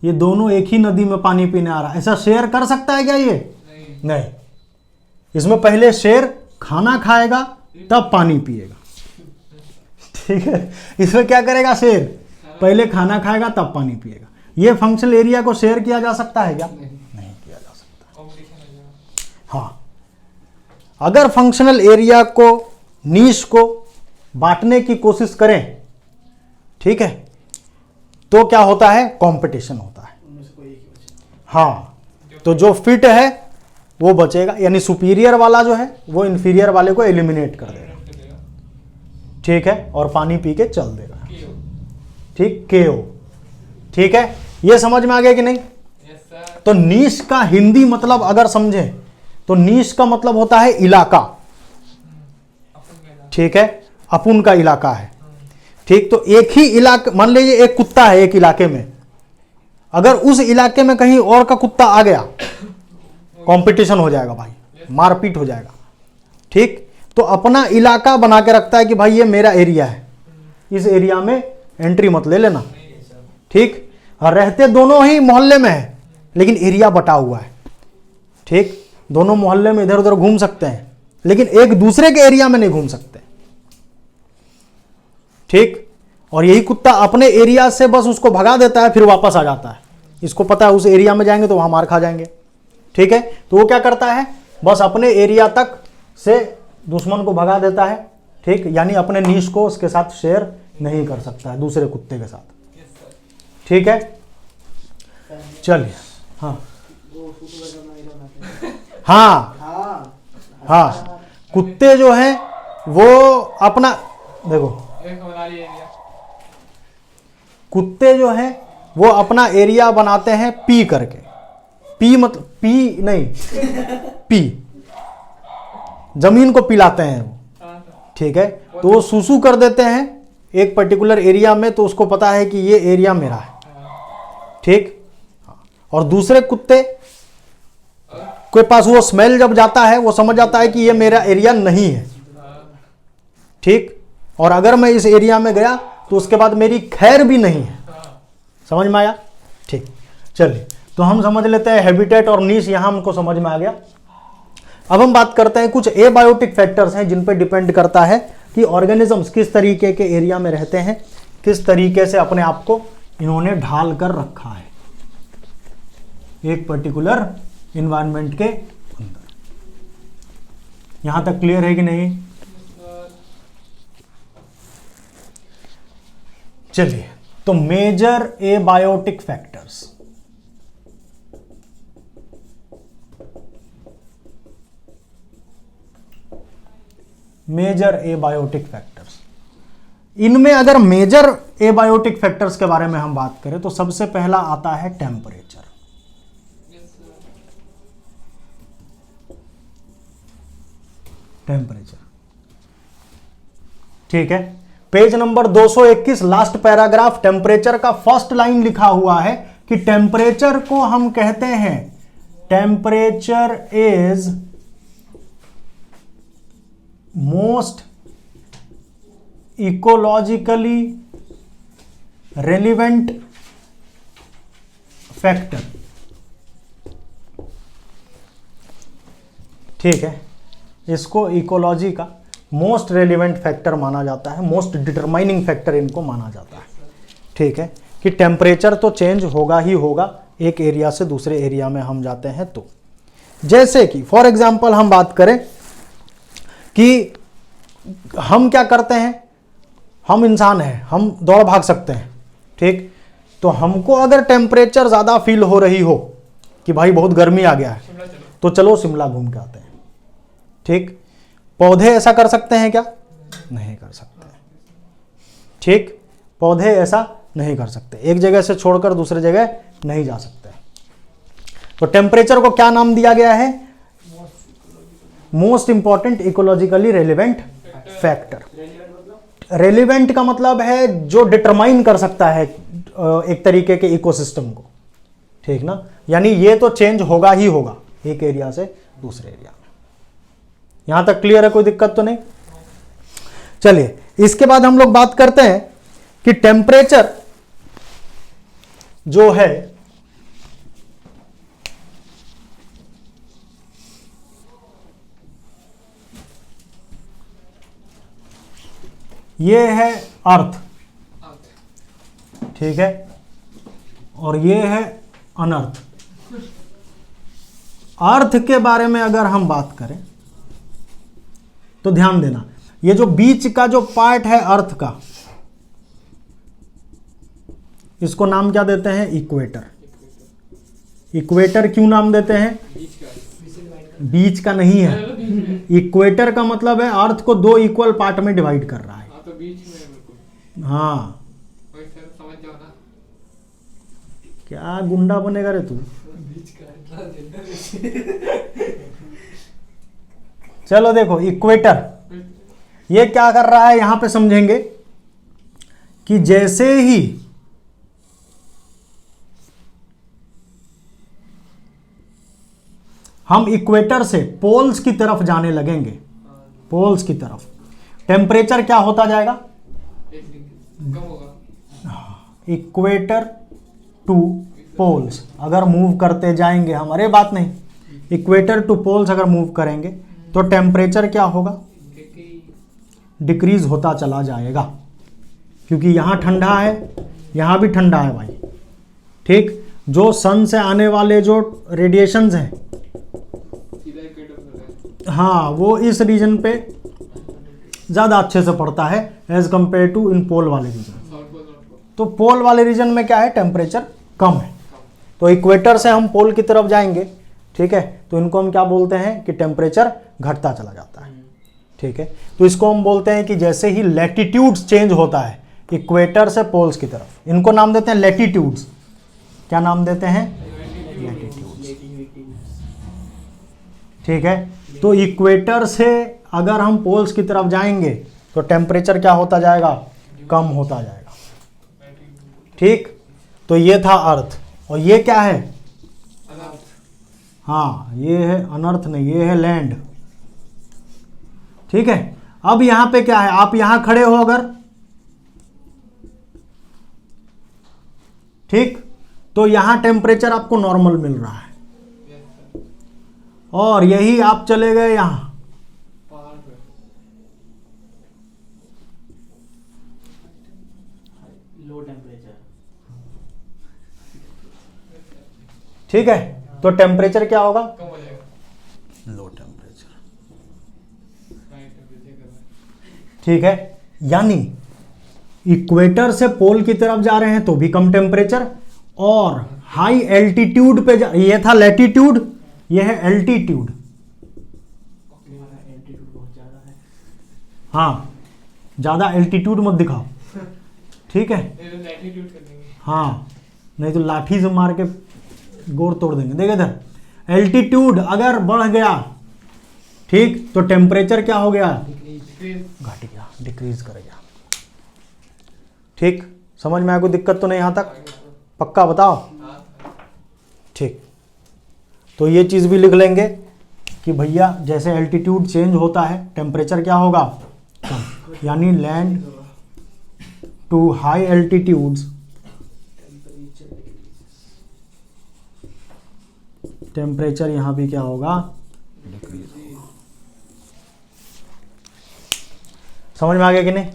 ये दोनों एक ही नदी में पानी पीने आ रहा है, ऐसा शेयर कर सकता है क्या ये? नहीं। इसमें पहले शेर खाना खाएगा तब पानी पिएगा। ठीक है, इसमें क्या करेगा? शेर पहले खाना खाएगा तब पानी पिएगा। ये फंक्शनल एरिया को शेयर किया जा सकता है क्या? नहीं किया जा सकता। हाँ, अगर फंक्शनल एरिया को, नीश को बांटने की कोशिश करें, ठीक है, तो क्या होता है? कंपटीशन होता है। उनमें से कोई एक ही बचे। हाँ, तो जो फिट है वो बचेगा, यानी सुपीरियर वाला जो है वो इंफीरियर वाले को एलिमिनेट कर देगा। ठीक है, और पानी पी के चल देगा। ठीक, केओ। ठीक है, ये समझ में आ गया कि नहीं? Yes, sir. तो नीश का हिंदी मतलब अगर समझे तो नीश का मतलब होता है इलाका, ठीक है, अपुन का इलाका है, ठीक। तो एक ही इलाके, मान लीजिए एक कुत्ता है एक इलाके में, अगर उस इलाके में कहीं और का कुत्ता आ गया, कंपटीशन हो जाएगा भाई, मारपीट हो जाएगा, ठीक। तो अपना इलाका बना के रखता है कि भाई ये मेरा एरिया है, इस एरिया में एंट्री मत ले लेना, ठीक। और रहते दोनों ही मोहल्ले में है लेकिन एरिया बटा हुआ है, ठीक। दोनों मोहल्ले में इधर उधर घूम सकते हैं लेकिन एक दूसरे के एरिया में नहीं घूम सकते, ठीक। और यही कुत्ता अपने एरिया से बस उसको भगा देता है, फिर वापस आ जाता है, इसको पता है उस एरिया में जाएंगे तो वहां मार खा जाएंगे, ठीक है। तो वो क्या करता है, बस अपने एरिया तक से दुश्मन को भगा देता है, ठीक। यानी अपने नीश को उसके साथ शेयर नहीं कर सकता है दूसरे कुत्ते के साथ, ठीक है। चलिए, हाँ वो सूसू का जब नहीं बनाते हैं। हाँ हाँ हाँ, कुत्ते जो हैं वो अपना, देखो एक बना लिया एरिया। कुत्ते जो हैं वो अपना एरिया बनाते हैं पी करके, पी मतलब पी नहीं, पी, जमीन को पिलाते हैं वो, हाँ सर। ठीक है। तो वो सूसू कर देते हैं एक पर्टिकुलर एरिया में, तो उसको पता है कि ये एरिया मेरा है, ठीक। और दूसरे कुत्ते के पास वो स्मेल जब जाता है वो समझ जाता है कि ये मेरा एरिया नहीं है, ठीक। और अगर मैं इस एरिया में गया तो उसके बाद मेरी खैर भी नहीं है, समझ में आया, ठीक। चलिए, तो हम समझ लेते हैं हैबिटेट और नीश, यहां हमको समझ में आ गया। अब हम बात करते हैं कुछ एबायोटिक फैक्टर्स हैं जिन पे डिपेंड करता है कि ऑर्गेनिजम्स किस तरीके के एरिया में रहते हैं, किस तरीके से अपने आप को इन्होंने ढाल कर रखा है एक पर्टिकुलर इन्वायरमेंट के अंदर। यहां तक क्लियर है कि नहीं? चलिए, तो major abiotic factors, major abiotic factors, इनमें अगर मेजर एबायोटिक फैक्टर्स के बारे में हम बात करें तो सबसे पहला आता है टेम्परेचर। टेम्परेचर, ठीक है। Page number 221 last paragraph, temperature का फर्स्ट लाइन लिखा हुआ है कि टेम्परेचर को हम कहते हैं, temperature is most ecologically relevant factor, ठीक है। इसको इकोलॉजी का मोस्ट रेलिवेंट फैक्टर माना जाता है, मोस्ट डिटरमाइनिंग फैक्टर इनको माना जाता है, ठीक है। कि टेम्परेचर तो चेंज होगा ही होगा एक एरिया से दूसरे एरिया में हम जाते हैं तो। जैसे कि फॉर एग्जांपल हम बात करें कि हम क्या करते हैं, हम इंसान हैं, हम दौड़ भाग सकते हैं, ठीक। तो हमको अगर टेम्परेचर ज़्यादा फील हो रही हो कि भाई बहुत गर्मी आ गया है, शिमला चलो। तो चलो शिमला घूम के आते हैं, ठीक। पौधे ऐसा कर सकते हैं क्या? नहीं कर सकते, ठीक। पौधे ऐसा नहीं कर सकते, एक जगह से छोड़कर दूसरे जगह नहीं जा सकते। तो टेम्परेचर को क्या नाम दिया गया है? Most important ecologically relevant factor. Relevant का मतलब है जो डिटरमाइन कर सकता है एक तरीके के इकोसिस्टम को, ठीक ना। यानी ये तो चेंज होगा ही होगा एक एरिया से दूसरे एरिया में। यहां तक क्लियर है? कोई दिक्कत तो नहीं? चलिए, इसके बाद हम लोग बात करते हैं कि टेम्परेचर जो है ये है अर्थ, ठीक है, और ये है अनर्थ। अर्थ के बारे में अगर हम बात करें तो ध्यान देना, ये जो बीच का जो पार्ट है अर्थ का, इसको नाम क्या देते हैं? इक्वेटर। इक्वेटर क्यों नाम देते हैं? बीच का नहीं है, इक्वेटर का मतलब है अर्थ को दो इक्वल पार्ट में डिवाइड कर रहा है। हाँ, तो बीच में है बिल्कुल। हाँ, वही सर, समझ जाओ ना। क्या गुंडा बनेगा रे तू? बीच का इतना जनरल चलो देखो इक्वेटर, ये क्या कर रहा है यहां पे समझेंगे कि जैसे ही हम इक्वेटर से पोल्स की तरफ जाने लगेंगे, पोल्स की तरफ, टेम्परेचर क्या होता जाएगा, 1 डिग्री कम होगा। इक्वेटर टू पोल्स अगर मूव करते जाएंगे हम, अरे बात नहीं, इक्वेटर टू पोल्स अगर मूव करेंगे तो टेम्परेचर क्या होगा, डिक्रीज होता चला जाएगा, क्योंकि यहाँ ठंडा है यहाँ भी ठंडा है भाई, ठीक। जो सन से आने वाले जो रेडिएशंस हैं, सीधा इक्वेटर पर है। हाँ, वो इस रीजन पे ज़्यादा अच्छे से पड़ता है एज कंपेयर टू इन पोल वाले region. South pole north pole. तो पोल वाले रीजन में क्या है, टेम्परेचर कम है। तो इक्वेटर से हम पोल की तरफ जाएंगे, ठीक है, तो इनको हम क्या बोलते हैं कि टेम्परेचर घटता चला जाता है, ठीक है। तो इसको हम बोलते हैं कि जैसे ही लैटिट्यूड्स चेंज होता है इक्वेटर से पोल्स की तरफ, इनको नाम देते हैं लैटिट्यूड्स। क्या नाम देते हैं, लैटिट्यूड्स, ठीक है। तो इक्वेटर से अगर हम पोल्स की तरफ जाएंगे तो टेम्परेचर क्या होता जाएगा, कम होता जाएगा, ठीक। तो ये था अर्थ, और ये क्या है, अनर्थ। हाँ ये है अनर्थ नहीं, ये है लैंड, ठीक है। अब यहां पे क्या है, आप यहां खड़े हो अगर, ठीक, तो यहां टेम्परेचर आपको नॉर्मल मिल रहा है, यस सर। और यही आप चले गए यहां, पहाड़ पे। Low temperature. ठीक है, तो टेम्परेचर क्या होगा, कम हो जाएगा। लो टेम्परेचर, राइट टेम्परेचर कर रहा है। ठीक है। यानी इक्वेटर से पोल की तरफ जा रहे हैं तो भी कम टेम्परेचर, और हाई एल्टीट्यूड पे ये था लैटिट्यूड, ये है एल्टीट्यूड, हमारा एल्टीट्यूड बहुत ज़्यादा है। हाँ ज़्यादा एल्टीट्यूड मत दिखाओ, ठीक है, ये तो लैटिट्यूड कर देंगे। हाँ नहीं तो लाठी से मार के गोर तोड़ देंगे। देख इधर, एल्टीट्यूड अगर बढ़ गया, ठीक, तो टेम्परेचर क्या हो गया, डिक्रीज। घट गया, डिक्रीज कर गया, ठीक। समझ में आया, कोई दिक्कत तो नहीं यहाँ तक, पक्का बताओ, हाँ। ठीक। तो ये चीज़ भी लिख लेंगे कि भैया जैसे एल्टीट्यूड चेंज होता है टेम्परेचर क्या होगा, कम, यानी land to high altitudes temperature यहाँ भी क्या होगा, समझ में आ गया कि नहीं।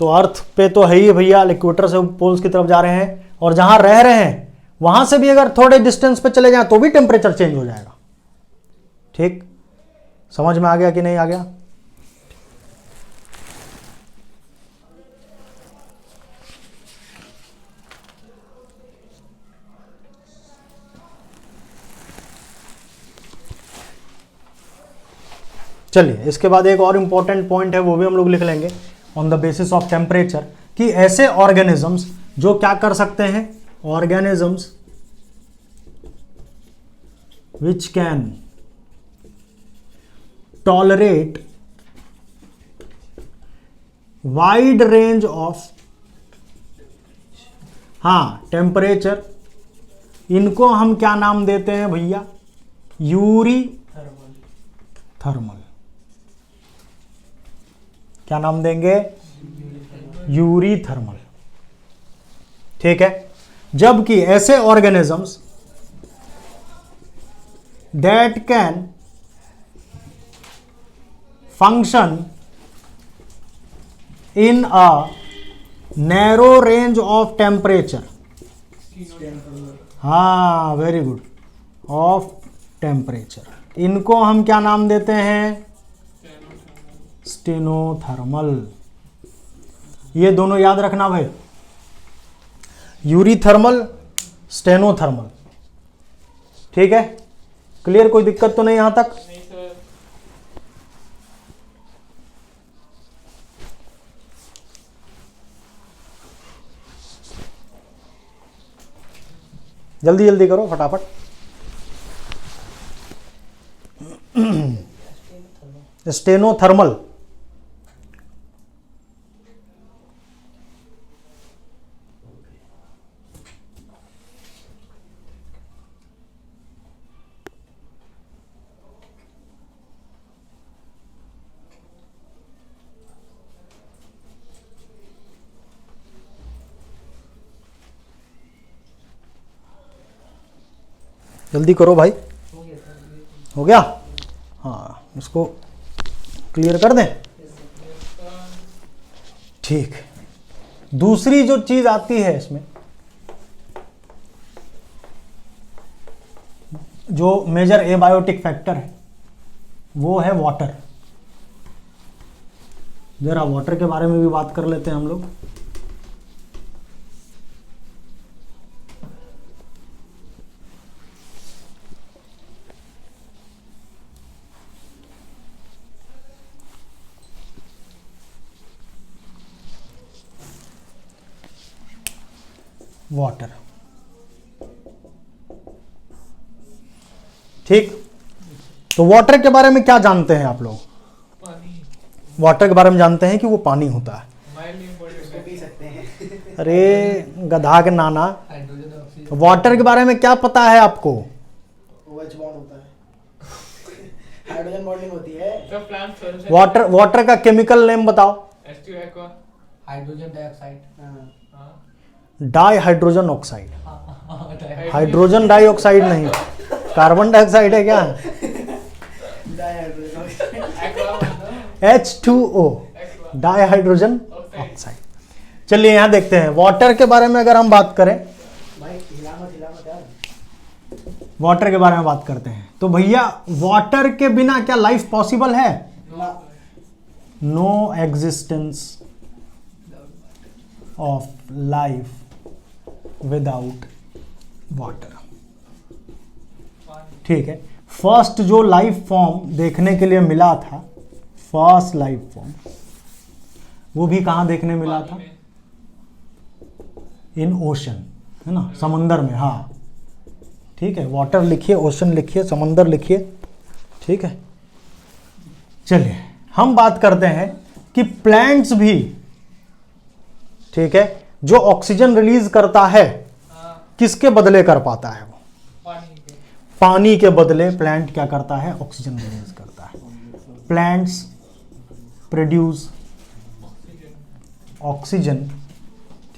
तो अर्थ पे तो है ही भैया, इक्वेटर से पोल्स की तरफ जा रहे हैं, और जहां रह रहे हैं वहां से भी अगर थोड़े डिस्टेंस पे चले जाएं तो भी टेम्परेचर चेंज हो जाएगा, ठीक। समझ में आ गया कि नहीं आ गया। चलिए इसके बाद एक और इंपॉर्टेंट पॉइंट है, वो भी हम लोग लिख लेंगे on the basis of temperature, कि ऐसे ऑर्गेनिजम्स जो क्या कर सकते हैं, organisms which can tolerate wide range of, हाँ, टेम्परेचर, इनको हम क्या नाम देते हैं भैया, यूरी थर्मल। क्या नाम देंगे, यूरी थर्मल, ठीक है। जबकि ऐसे organisms that can function in a narrow range of temperature, हाँ वेरी गुड, ऑफ टेम्परेचर, इनको हम क्या नाम देते हैं, स्टेनोथर्मल। ये दोनों याद रखना भाई, यूरी थर्मल, स्टेनोथर्मल, ठीक है। क्लियर, कोई दिक्कत तो नहीं यहां तक। नहीं सर। जल्दी जल्दी करो फटाफट। स्टेनोथर्मल, जल्दी करो भाई, हो गया। हाँ, इसको क्लियर कर दें। ठीक, दूसरी जो चीज आती है इसमें, जो मेजर एबायोटिक फैक्टर है वो है वाटर। जरा वाटर के बारे में भी बात कर लेते हैं हम लोग। वाटर, ठीक। तो वाटर के बारे में क्या जानते हैं आप लोग? पानी। वाटर के बारे में जानते हैं कि वो पानी होता है। उसको पी सकते हैं। अरे गधा के नाना, हाइड्रोजन ऑक्सीजन। वाटर के बारे में क्या पता है आपको? OH बॉन्ड होता है, हाइड्रोजन बॉन्डिंग होती है। सब प्लांट सोल्यूशन। वाटर का केमिकल नेम बताओ। H2 aqua। Hydrogen dioxide. हाँ, हाँ। डाई हाइड्रोजन ऑक्साइड, हाँ, हाइड्रोजन डाइऑक्साइड नहीं, कार्बन डाइऑक्साइड है क्या? Dihydrogen oxide. Aqua मतलब H2O, aqua। Di hydrogen oxide. Oxide. चलिए यहाँ देखते हैं वाटर के बारे में अगर हम बात करें, भाई हिला मत यार। वाटर के बारे में बात करते हैं तो भैया वाटर के बिना क्या लाइफ पॉसिबल है? No existence of life without water. पानी। ठीक है, फर्स्ट जो लाइफ फॉर्म देखने के लिए मिला था, फर्स्ट लाइफ फॉर्म, वो भी कहाँ देखने मिला था? पानी में। इन ओशन, है ना, समंदर में। हाँ ठीक है, वाटर लिखिए, ओशन लिखिए, समंदर लिखिए। ठीक है, चलिए हम बात करते हैं कि प्लांट्स भी, ठीक है, जो ऑक्सीजन रिलीज करता है हाँ। किसके बदले कर पाता है? वो पानी के। पानी के बदले प्लांट क्या करता है? ऑक्सीजन रिलीज करता है। Plants produce oxygen. ऑक्सीजन,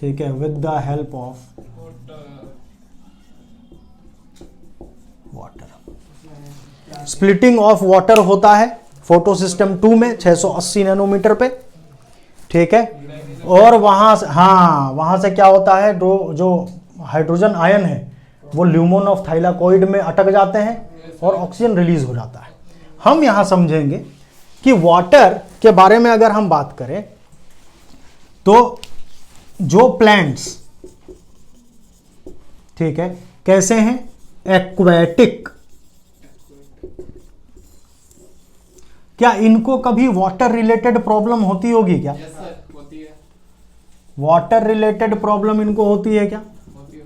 ठीक है, with the help of water. Splitting of water होता है फोटोसिस्टम 2 में 680 नैनोमीटर पे। ठीक है, और वहां से, हाँ, वहां से क्या होता है, जो हाइड्रोजन आयन है वो ल्यूमोन ऑफ थाइलाकोइड में अटक जाते हैं और ऑक्सीजन रिलीज हो जाता है। हम यहां समझेंगे कि वाटर के बारे में अगर हम बात करें तो जो प्लांट्स, ठीक है, कैसे हैं? एक्वेटिक। क्या इनको कभी वाटर रिलेटेड प्रॉब्लम होती होगी क्या? यस सर, होती है। वाटर रिलेटेड प्रॉब्लम इनको होती है क्या? होती है।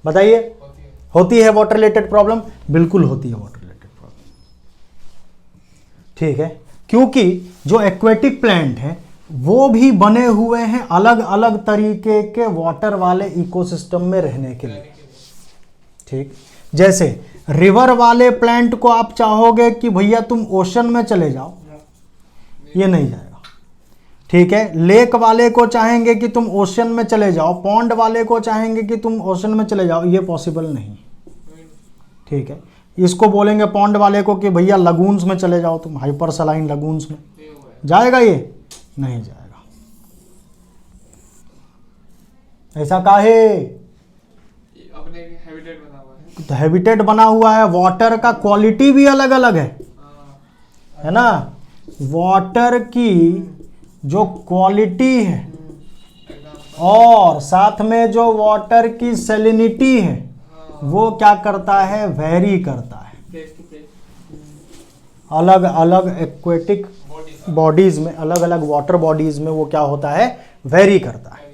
बताइए। होती है। होती है वाटर रिलेटेड प्रॉब्लम? बिल्कुल होती है वाटर रिलेटेड प्रॉब्लम। ठीक है, क्योंकि जो एक्वेटिक प्लांट हैं वो भी बने हुए हैं अलग अलग तरीके के वाटर वाले इकोसिस्टम में रहने के लिए। रहने के लिए। ठीक, जैसे रिवर वाले प्लांट को आप चाहोगे कि भैया तुम ओशन में चले जाओ, ये नहीं जाएगा। ठीक है, लेक वाले को चाहेंगे कि तुम ओशन में चले जाओ, पॉन्ड वाले को चाहेंगे कि तुम ओशन में चले जाओ, ये पॉसिबल नहीं। ठीक है, इसको बोलेंगे पॉन्ड वाले को कि भैया लगून्स में चले जाओ तुम, हाइपर सलाइन लगून्स में, ये हुआ है। जाएगा? ये नहीं जाएगा। ऐसा काहे? ये अपने हैबिटेट बना हुआ है। तो हैबिटेट बना हुआ है, वाटर का क्वालिटी भी अलग अलग है, हाँ। है ना। वाटर की जो क्वालिटी है एकदम। और साथ में जो वाटर की सैलिनिटी है हाँ। वो क्या करता है? वेरी करता है। Place to place. अलग अलग एक्वेटिक बॉडी। बॉडीज में, अलग अलग वाटर बॉडीज में वो क्या होता है? वेरी करता है।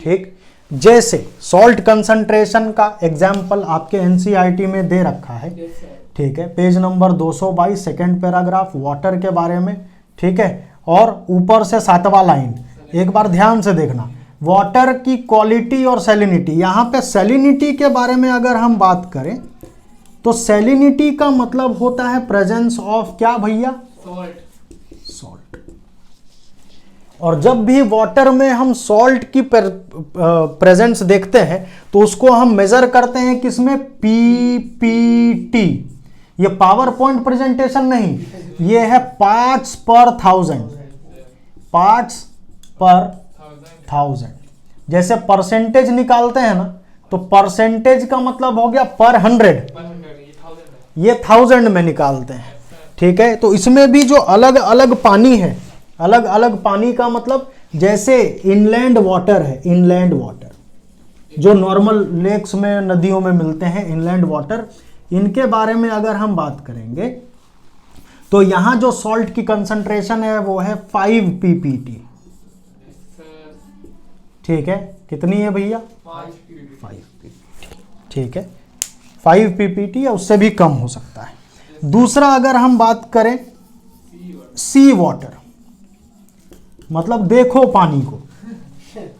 ठीक, जैसे सॉल्ट कंसंट्रेशन का एग्जाम्पल आपके एनसीईआरटी में दे रखा है। Yes sir. ठीक है, page number 222 second paragraph water के बारे में। ठीक है, और ऊपर से 7वां लाइन एक बार ध्यान से देखना, वाटर की क्वालिटी और सैलिनिटी। यहाँ पे सैलिनिटी के बारे में अगर हम बात करें तो सैलिनिटी का मतलब होता है प्रेजेंस ऑफ क्या भैया, सॉल्ट। सॉल्ट। और जब भी वाटर में हम सॉल्ट की प्रेजेंस देखते हैं तो उसको हम मेजर करते हैं किसमें, पीपीटी। ये पावर पॉइंट प्रेजेंटेशन नहीं, ये है पार्ट्स पर थाउजेंड, पार्ट्स पर थाउजेंड। जैसे परसेंटेज निकालते हैं ना, तो परसेंटेज का मतलब हो गया पर 100, ये 1000 में निकालते हैं। ठीक है, तो इसमें भी जो अलग अलग पानी है, अलग अलग पानी का मतलब जैसे इनलैंड वाटर है, इनलैंड वाटर जो नॉर्मल लेक्स में नदियों में मिलते हैं, इनलैंड वाटर, इनके बारे में अगर हम बात करेंगे तो यहां जो सॉल्ट की कंसंट्रेशन है वो है 5 पीपीटी। ठीक है, कितनी है भैया, 5 पीपीटी। ठीक है, 5 पीपीटी या उससे भी कम हो सकता है। दूसरा अगर हम बात करें सी वाटर, मतलब देखो पानी को,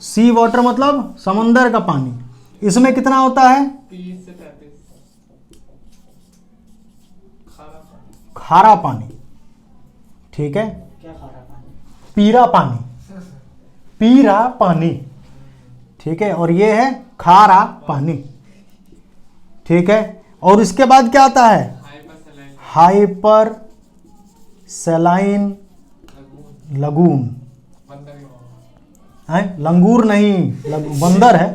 सी वाटर मतलब समंदर का पानी, इसमें कितना होता है, 30 से 33 खारा पानी। ठीक है, क्या खा रहा पानी? पीरा पानी, पीरा पानी। ठीक है, और ये है खारा पानी। ठीक है, और इसके बाद क्या आता है, हाइपर सैलाइन लगून। है लंगूर नहीं, बंदर है,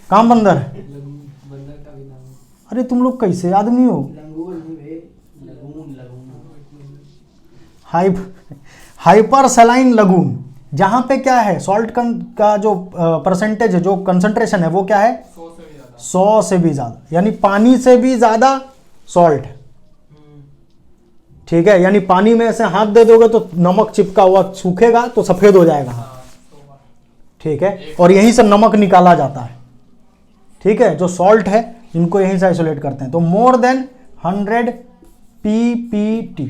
काम बंदर है। बंदर का भी नाम है। अरे तुम लोग कैसे आदमी हो। लंगूर नहीं बे, lagoon lagoon. Hypersaline lagoon, जहां पे क्या है सॉल्ट का जो परसेंटेज है, जो कंसंट्रेशन है वो क्या है, 100 से भी ज्यादा, यानी पानी से भी ज्यादा सॉल्ट है। ठीक है, यानी पानी में ऐसे हाथ दे दोगे तो नमक चिपका हुआ सूखेगा तो सफेद हो जाएगा। ठीक है, और यहीं से नमक निकाला जाता है। ठीक है, जो सॉल्ट है इनको यहीं से आइसोलेट करते हैं। तो मोर देन 100 पीपीटी,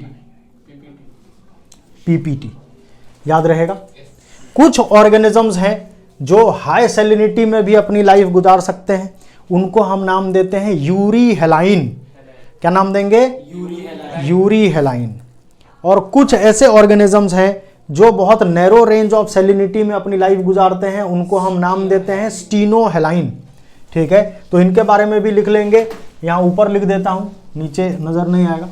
पीपीटी याद रहेगा। कुछ ऑर्गेनिजम्स हैं जो हाई सैलिनिटी में भी अपनी लाइफ गुजार सकते हैं, उनको हम नाम देते हैं यूरी हेलाइन। क्या नाम देंगे, यूरी हेलाइन। और कुछ ऐसे ऑर्गेनिजम्स हैं जो बहुत नैरो रेंज ऑफ सैलिनिटी में अपनी लाइफ गुजारते हैं, उनको हम नाम देते हैं स्टीनो हेलाइन। ठीक है, तो इनके बारे में भी लिख लेंगे, यहाँ ऊपर लिख देता हूँ, नीचे नज़र नहीं आएगा।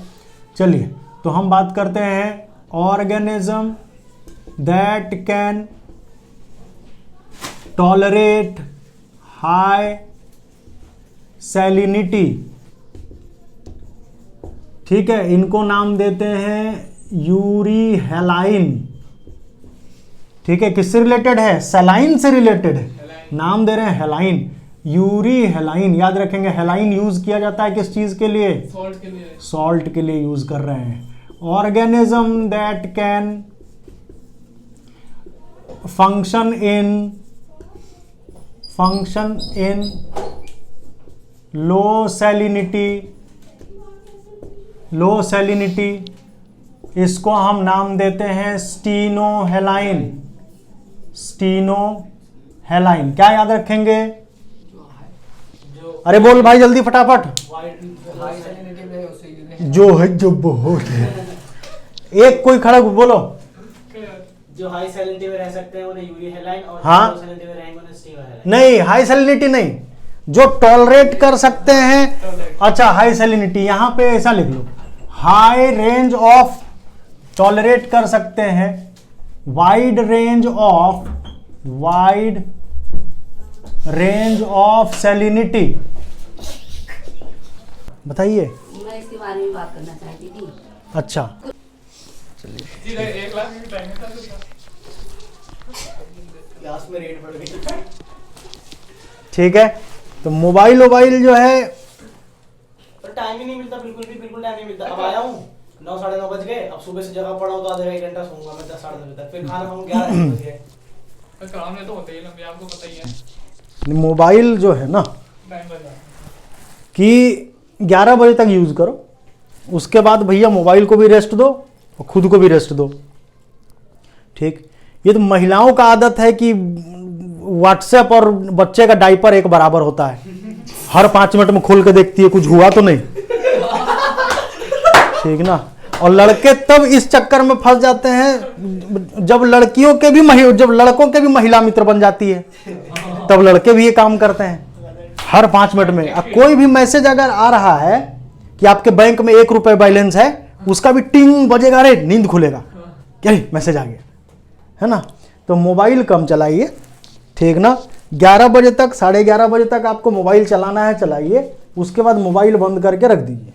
चलिए, तो हम बात करते हैं organism that can tolerate high salinity. ठीक है, इनको नाम देते हैं यूरी हेलाइन। ठीक है, किससे रिलेटेड है, सैलाइन से रिलेटेड है, नाम दे रहे हैं हेलाइन, यूरी हेलाइन। याद रखेंगे, हेलाइन यूज किया जाता है किस चीज के लिए, सॉल्ट के लिए, सॉल्ट के लिए यूज कर रहे हैं। Organism that can function in low salinity, इसको हम नाम देते हैं स्टीनोहेलाइन। स्टीनोहेलाइन क्या याद रखेंगे, अरे बोल भाई जल्दी फटाफट, हाई सैलिनिटी में उसे यूज जो है जो बहुत है। एक कोई खड़ा बोलो, जो हाई सैलिनिटी में रह सकते हैं उन्हें यूरी हेलाइन, और हाँ? लो सैलिनिटी में रहेंगे उन्हें स्टीनो हेलाइन। नहीं, हाई सैलिनिटी नहीं, जो टॉलरेट कर सकते हैं। अच्छा, हाई सैलिनिटी यहां पे ऐसा लिख लो, हाई रेंज ऑफ, टॉलरेट कर सकते हैं, वाइड रेंज ऑफ सैलिनिटी। बताइए। मैं इसके बारे में बात करना चाहती थी। अच्छा, सीधा 1 लाख की टाइम था उसका। लास्ट में रेट बढ़ गई। ठीक है, तो मोबाइल जो है, पर टाइम ही नहीं मिलता, बिल्कुल टाइम नहीं मिलता। अब आया हूँ 9 साढ़े 9 बज गए, अब सुबह से जगह पड़ा हो तो आधे 1 घंटा सोऊंगा मैं 10 साढ़े 10 बजे तक, फिर खाना खाऊंगा 11 बज गए। काम में तो होते ही लंबे, आपको पता ही है, मोबाइल जो है ना टाइम बच जाता है। कि 11 बजे तक यूज करो, उसके बाद भैया मोबाइल को भी रेस्ट दो और खुद को भी रेस्ट दो। ठीक, ये तो महिलाओं का आदत है कि व्हाट्सएप और बच्चे का डायपर एक बराबर होता है, हर 5 मिनट में खोल के देखती है कुछ हुआ तो नहीं। ठीक ना, और लड़के तब इस चक्कर में फंस जाते हैं जब लड़कियों के भी जब लड़कों के भी महिला मित्र बन जाती है, तब लड़के भी ये काम करते हैं हर 5 मिनट में। अब कोई भी मैसेज अगर आ रहा है कि आपके बैंक में 1 रुपए बैलेंस है, उसका भी टिंग बजेगा, अरे नींद खुलेगा, क्या मैसेज आ गया, है ना। तो मोबाइल कम चलाइए, ठीक ना। 11 बजे तक 11:30 बजे तक आपको मोबाइल चलाना है, चलाइए। उसके बाद मोबाइल बंद करके रख दीजिए।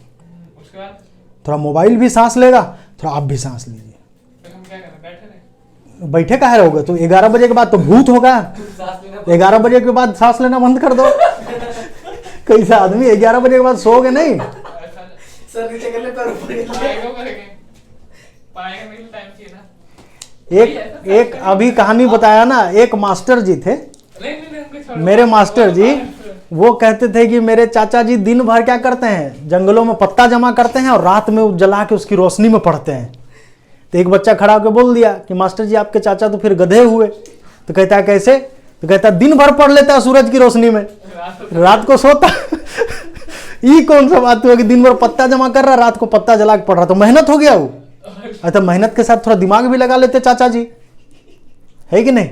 उसके बाद थोड़ा मोबाइल भी सांस लेगा, थोड़ा आप भी सांस लीजिए। फिर हम क्या करें, बैठे रहे? बैठे काहे रहोगे, तो 11 बजे के बाद तो भूत होगा। 11 बजे के बाद सांस लेना बंद कर दो। कई से आदमी 11 बजे के बाद सोओगे नहीं। ऐसा सर नीचे कर ले, पैर ऊपर कर ले। पाएगा करेंगे, पाएगा नहीं, टाइम चाहिए ना। एक अभी कहानी बताया ना, एक मास्टर जी थे, नहीं नहीं उनको छोड़ो। मेरे मास्टर जी, वो कहते थे कि मेरे चाचा जी दिन भर क्या करते हैं, जंगलों में पत्ता जमा करते हैं और रात में जला के उसकी रोशनी में पढ़ते हैं। तो एक बच्चा खड़ा होकर बोल दिया कि मास्टर जी आपके चाचा तो फिर गधे हुए। तो कहता है कैसे, तो कहता है दिन भर पढ़ लेता है सूरज की रोशनी में, रात को सोता। ये कौन सा बात हुआ कि दिन भर पत्ता जमा कर रहा, रात को पत्ता जला के पढ़ रहा, तो मेहनत हो गया वो। अच्छा, मेहनत के साथ थोड़ा दिमाग भी लगा लेते चाचा जी, है कि नहीं।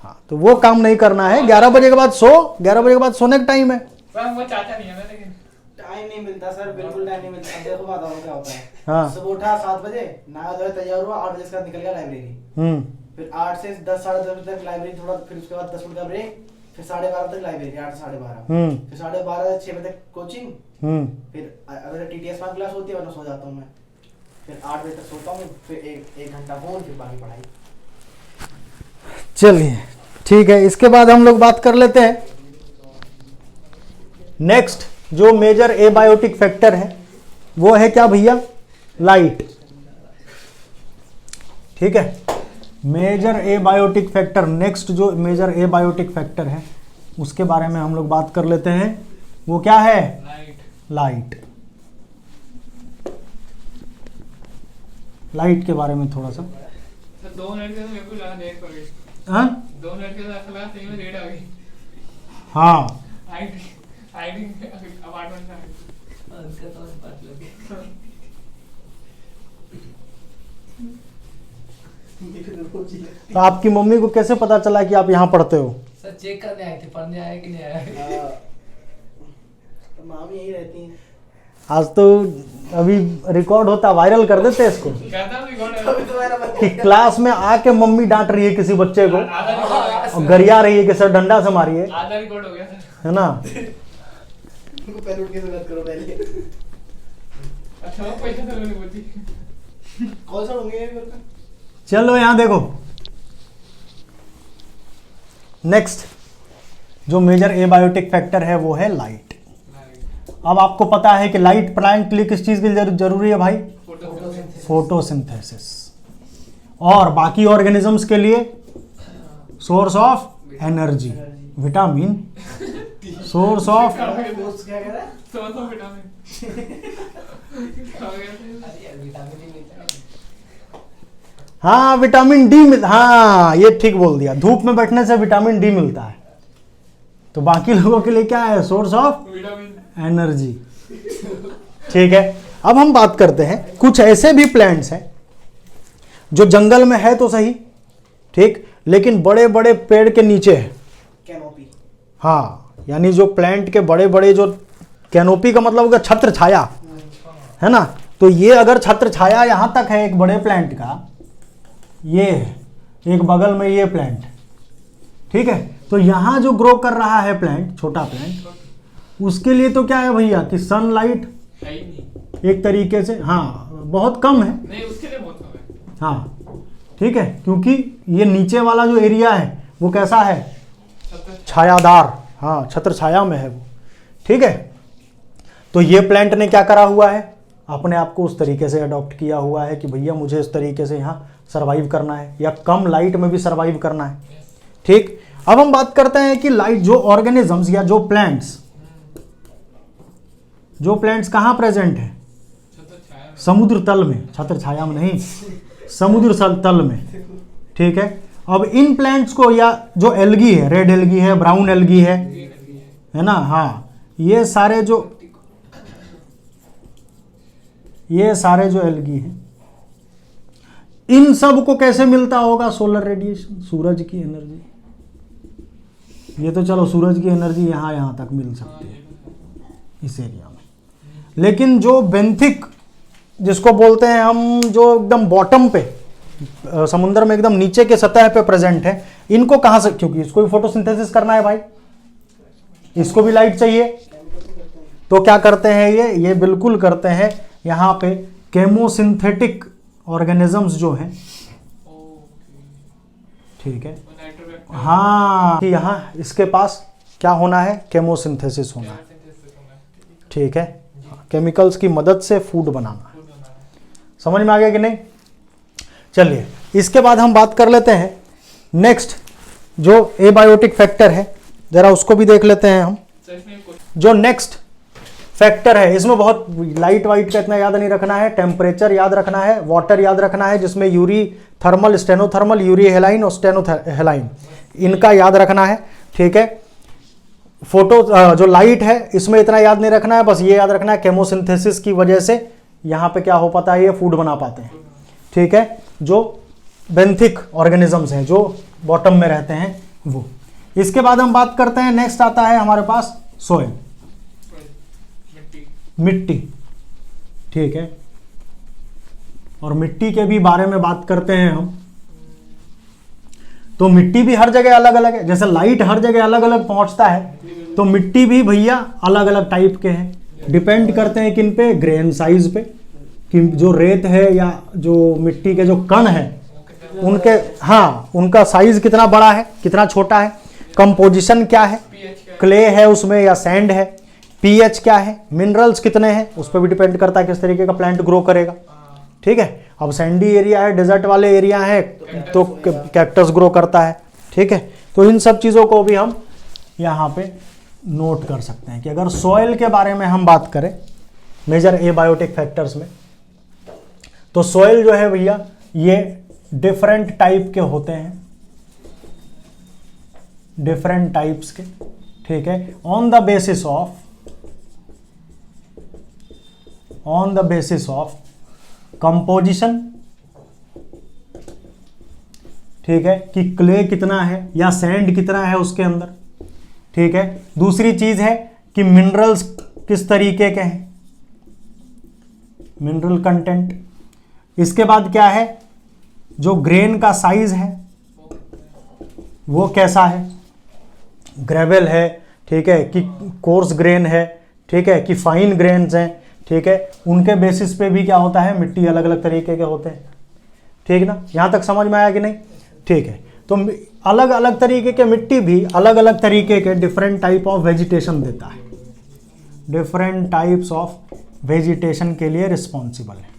हाँ, तो वो काम नहीं करना है। 11 बजे के बाद सो, 11 बजे के बाद सोने का टाइम है। वो चाचा नहीं है ना, लेकिन टाइम नहीं मिलता सर, बिल्कुल टाइम नहीं मिलता। अब देखो बताओ क्या होता है। हाँ। सुबह उठा 7 बजे, नहा धोया तैयार हुआ, 8 बजे के बाद निकल गया लाइब्रेरी। फिर 8 से 10 साढ़े 10 बजे तक लाइब्रेरी, थोड़ा फिर उसके बाद 10 मिनट का ब्रेक, फिर 12:30 तक लाइब्रेरी, 8 से 12:30, फिर 12:30 से 6 बजे तक कोचिंग। फिर अगर टीटीएस में क्लास होती है वरना सो जाता हूँ मैं। फिर 8 बजे तक सोता हूँ, फिर एक घंटा फोन, फिर बाकी पढ़ाई। चलिए ठीक है, इसके बाद हम लोग बात कर लेते हैं नेक्स्ट। जो मेजर एबायोटिक फैक्टर है वो है क्या भैया, लाइट। ठीक है, मेजर एबायोटिक फैक्टर, नेक्स्ट जो मेजर एबायोटिक फैक्टर है उसके बारे में हम लोग बात कर लेते हैं। वो क्या है, लाइट। लाइट के बारे में थोड़ा सा। तो 2 मिनट के तो मेरे को लगा देर कर गई। हाँ 2 मिनट के तो ऐसा लगा सही में लेट आ गई। हाँ, आईडी अपार्टमेंट में उसका तो बात लगे। तो आपकी मम्मी को कैसे पता चला कि आप यहाँ पढ़ते हो। सर चेक करने आए थे, पढ़ने आए कि नहीं आया। तो माँ भी यही रहती हैं। आज तो अभी रिकॉर्ड होता, वायरल कर देते इसको कहता हूँ रिकॉर्ड है। अभी तो मेरा बच्चा कि क्लास में आके मम्मी डांट रही है किसी बच्चे को आधा रिकॉर्ड हो गया और गरिया रही है कि सर डंडा से मारिए, आधा रिकॉर्ड हो गया सर। है ना। उनको पहले उठ के बात करो पहले। अच्छा वो पैसा तो मैंने बोली। कौन सा होंगे ये मेरे का? चलो यहाँ देखो, नेक्स्ट जो मेजर एबायोटिक फैक्टर है वो है लाइट। अब आपको पता है कि लाइट प्लांट के लिए किस चीज की जरूरी है भाई, फोटोसिंथेसिस। और बाकी ऑर्गेनिजम्स के लिए source of energy, vitamin, source of दोस्त क्या कह रहा है? तो विटामिन अरे यार विटामिन डी मिलता है। हाँ विटामिन डी मिल, हाँ ये ठीक बोल दिया, धूप में बैठने से विटामिन डी मिलता है। तो बाकी लोगों के लिए क्या है, सोर्स ऑफ विटामिन एनर्जी। ठीक है, अब हम बात करते हैं कुछ ऐसे भी प्लांट्स हैं जो जंगल में है तो सही, ठीक, लेकिन बड़े बड़े पेड़ के नीचे है। कैनोपी। हाँ, यानी जो प्लांट के बड़े बड़े जो कैनोपी का मतलब होगा छत्र छाया, है ना। तो ये अगर छत्र छाया यहां तक है एक बड़े प्लांट का, ये है एक बगल में ये प्लांट, ठीक है। तो यहां जो ग्रो कर रहा है प्लांट, छोटा प्लांट, उसके लिए तो क्या है भैया कि सनलाइट है ही नहीं। एक तरीके से, हाँ बहुत कम है, नहीं उसके लिए बहुत कम है। हाँ ठीक है, क्योंकि ये नीचे वाला जो एरिया है वो कैसा है, छायादार, हाँ छत्र छाया में है वो, ठीक है। तो ये प्लांट ने क्या करा हुआ है, अपने आप को उस तरीके से अडॉप्ट किया हुआ है कि भैया मुझे इस तरीके से यहाँ सरवाइव करना है या कम लाइट में भी सरवाइव करना है, ठीक। अब हम बात करते हैं कि लाइट, जो ऑर्गेनिजम्स या जो प्लांट्स कहाँ प्रेजेंट है, छत्र छाया समुद्र तल में, छत्र छाया में नहीं, समुद्र तल में। ठीक है, अब इन प्लांट्स को, या जो एल्गी है, रेड एल्गी है, ब्राउन एल्गी है ना, हाँ, ये सारे जो एल्गी हैं, इन सब को कैसे मिलता होगा? सोलर रेडिएशन, सूरज की एनर्जी। ये तो चलो सूरज की एनर्जी यहाँ तक मिल सकती है इस एरिया में, लेकिन जो बेंथिक जिसको बोलते हैं हम, जो एकदम बॉटम पे समुद्र में एकदम नीचे के सतह पे प्रेजेंट है, इनको कहाँ से, क्योंकि इसको भी फोटोसिंथेसिस करना है भाई, इसको भी लाइट चाहिए, तो क्या करते हैं ये बिल्कुल करते हैं यहाँ पे केमोसिंथेटिक ऑर्गेनिजम्स जो हैं। ठीक है, हाँ, कि यहाँ इसके पास क्या होना है? केमोसिंथेसिस होना है। ठीक है, केमिकल्स की मदद से फूड बनाना है। समझ में आ गया कि नहीं? चलिए, इसके बाद हम बात कर लेते हैं नेक्स्ट, जो एबायोटिक फैक्टर है, जरा उसको भी देख लेते हैं हम। जो नेक्स्ट फैक्टर है, इसमें बहुत लाइट वाइट का इतना याद नहीं रखना है, टेम्परेचर याद रखना है, वाटर याद रखना है, जिसमें यूरी थर्मल, स्टेनोथर्मल, यूरी हेलाइन और स्टेनोहेलाइन, इनका याद रखना है। ठीक है, फोटो जो लाइट है इसमें इतना याद नहीं रखना है, बस ये याद रखना है केमोसिंथेसिस की वजह से यहाँ पे क्या हो पाता है, ये फूड बना पाते हैं। ठीक है, जो बेंथिक ऑर्गेनिजम्स हैं, जो बॉटम में रहते हैं वो। इसके बाद हम बात करते हैं, नेक्स्ट आता है हमारे पास सोइल, मिट्टी। ठीक है, और मिट्टी के भी बारे में बात करते हैं हम, तो मिट्टी भी हर जगह अलग अलग है। जैसे लाइट हर जगह अलग अलग पहुंचता है, तो मिट्टी भी भैया अलग अलग टाइप के हैं, डिपेंड करते हैं किन पे? ग्रेन साइज पे, कि जो रेत है या जो मिट्टी के जो कण है उनके, हाँ, उनका साइज कितना बड़ा है, कितना छोटा है, कंपोजिशन क्या है, क्ले है उसमें या सैंड है, पीएच क्या है, मिनरल्स कितने हैं, उस पर भी डिपेंड करता है किस तरीके का प्लांट ग्रो करेगा। ठीक है, अब सैंडी एरिया है, डेजर्ट वाले एरिया है, तो कैक्टस ग्रो करता है। ठीक है, तो इन सब चीज़ों को भी हम यहाँ पे नोट कर सकते हैं कि अगर सॉइल के बारे में हम बात करें मेजर एबायोटिक फैक्टर्स में, तो सॉइल जो है भैया ये डिफरेंट टाइप के होते हैं, डिफरेंट टाइप्स के। ठीक है, on the basis of composition. ठीक है, कि क्ले कितना है या सैंड कितना है उसके अंदर। ठीक है, दूसरी चीज है कि मिनरल्स किस तरीके के हैं, मिनरल कंटेंट। इसके बाद क्या है, जो ग्रेन का साइज है वो कैसा है, ग्रेवल है, ठीक है, कि कोर्स ग्रेन है, ठीक है, कि फाइन ग्रेन्स हैं। ठीक है, उनके बेसिस पे भी क्या होता है, मिट्टी अलग अलग तरीके के होते हैं। ठीक ना, यहां तक समझ में आया कि नहीं? ठीक है, तो अलग अलग तरीके के मिट्टी भी अलग अलग तरीके के डिफरेंट टाइप ऑफ वेजिटेशन देता है, डिफरेंट टाइप्स ऑफ वेजिटेशन के लिए रिस्पॉन्सिबल है।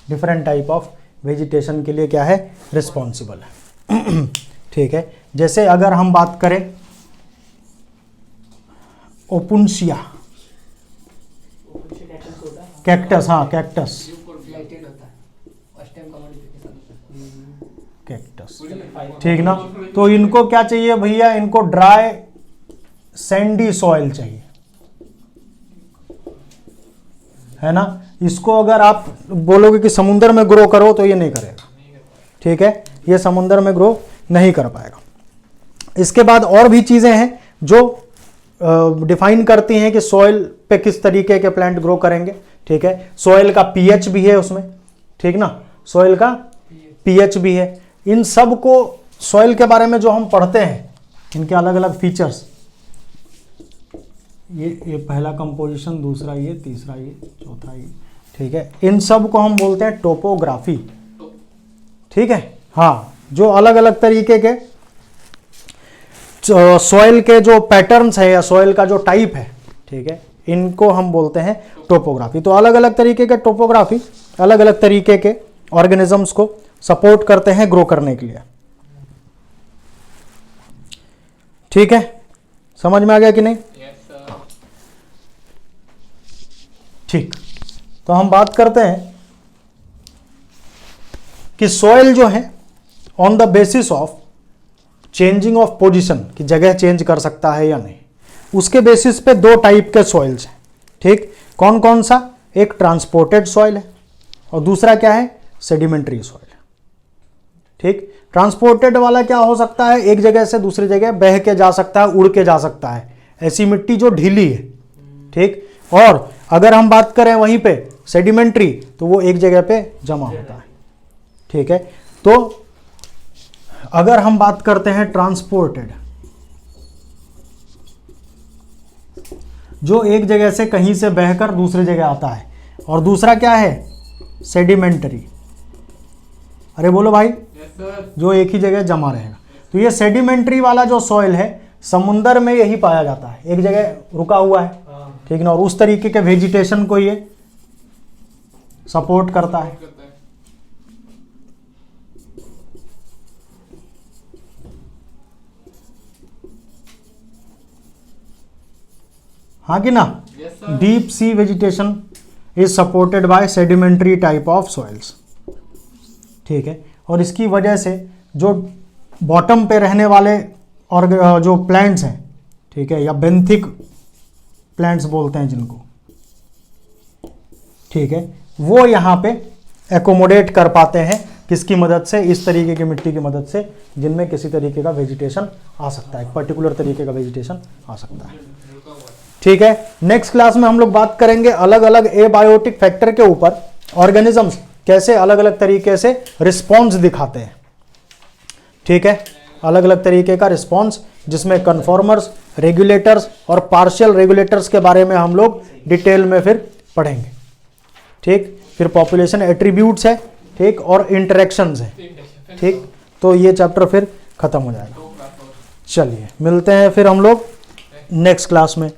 डिफरेंट टाइप ऑफ वेजिटेशन के लिए क्या है, रिस्पॉन्सिबल है। ठीक है, जैसे अगर हम बात करें ओपुंशिया, कैक्टस, हाँ कैक्टस, कैक्टस, ठीक ना, तो इनको क्या चाहिए भैया, इनको ड्राई सैंडी सॉइल चाहिए, है ना। इसको अगर आप बोलोगे कि समुद्र में ग्रो करो तो ये नहीं करेगा। ठीक है, ये समुद्र में ग्रो नहीं कर पाएगा। इसके बाद और भी चीजें हैं जो डिफाइन करती हैं कि सॉइल पे किस तरीके के प्लांट ग्रो करेंगे। ठीक है, सॉइल का पीएच भी है उसमें, ठीक ना, सॉइल का पीएच भी है। इन सब को सॉइल के बारे में जो हम पढ़ते हैं, इनके अलग अलग फीचर्स, ये पहला कंपोजिशन, दूसरा ये, तीसरा ये, चौथा ये। ठीक है, इन सब को हम बोलते हैं टोपोग्राफी। ठीक है, हाँ, जो अलग अलग तरीके के सॉइल के जो पैटर्न्स है या सॉइल का जो टाइप है, ठीक है, इनको हम बोलते हैं टोपोग्राफी। तो अलग अलग तरीके के टोपोग्राफी अलग अलग तरीके के ऑर्गेनिजम्स को सपोर्ट करते हैं ग्रो करने के लिए। ठीक है, समझ में आ गया कि नहीं? ठीक, तो हम बात करते हैं कि सॉइल जो है on the basis of changing of position, की जगह चेंज कर सकता है या नहीं, उसके बेसिस पे दो टाइप के सॉइल्स हैं। ठीक, कौन कौन सा? एक ट्रांसपोर्टेड सॉइल है और दूसरा क्या है? सेडिमेंट्री सॉइल है। ठीक, ट्रांसपोर्टेड वाला क्या हो सकता है? एक जगह से दूसरी जगह बह के जा सकता है, उड़ के जा सकता है, ऐसी मिट्टी जो ढीली है। ठीक, और अगर हम बात करें वहीं पे सेडिमेंट्री, तो वो एक जगह पे जमा होता है। ठीक है, तो अगर हम बात करते हैं ट्रांसपोर्टेड, जो एक जगह से कहीं से बहकर दूसरी जगह आता है, और दूसरा क्या है? सेडिमेंटरी। अरे बोलो भाई, यस सर। जो एक ही जगह जमा रहेगा। तो ये सेडिमेंट्री वाला जो सॉइल है समुंदर में यही पाया जाता है, एक जगह रुका हुआ है। ठीक ना, और उस तरीके के वेजिटेशन को ये सपोर्ट करता है। करता है। हाँ कि ना? Yes sir. Deep sea vegetation is supported by sedimentary type of soils. ठीक है, और इसकी वजह से जो बॉटम पे रहने वाले और जो प्लांट्स हैं, ठीक है, या बेंथिक प्लांट्स बोलते हैं जिनको, ठीक है, वो यहाँ पे एकोमोडेट कर पाते हैं। किसकी मदद से? इस तरीके की मिट्टी की मदद से, जिनमें किसी तरीके का वेजिटेशन आ सकता है, पर्टिकुलर तरीके का वेजिटेशन आ सकता है। ठीक है, नेक्स्ट क्लास में हम लोग बात करेंगे अलग अलग एबायोटिक फैक्टर के ऊपर, ऑर्गेनिजम्स कैसे अलग अलग तरीके से रिस्पॉन्स दिखाते हैं। ठीक है, अलग अलग तरीके का रिस्पॉन्स, जिसमें कन्फॉर्मर्स, रेगुलेटर्स और पार्शियल रेगुलेटर्स के बारे में हम लोग डिटेल में फिर पढ़ेंगे। ठीक, फिर पॉपुलेशन एट्रीब्यूट्स है, ठीक, और इंटरेक्शंस है। ठीक, तो ये चैप्टर फिर खत्म हो जाएगा। चलिए मिलते हैं फिर हम लोग नेक्स्ट क्लास में।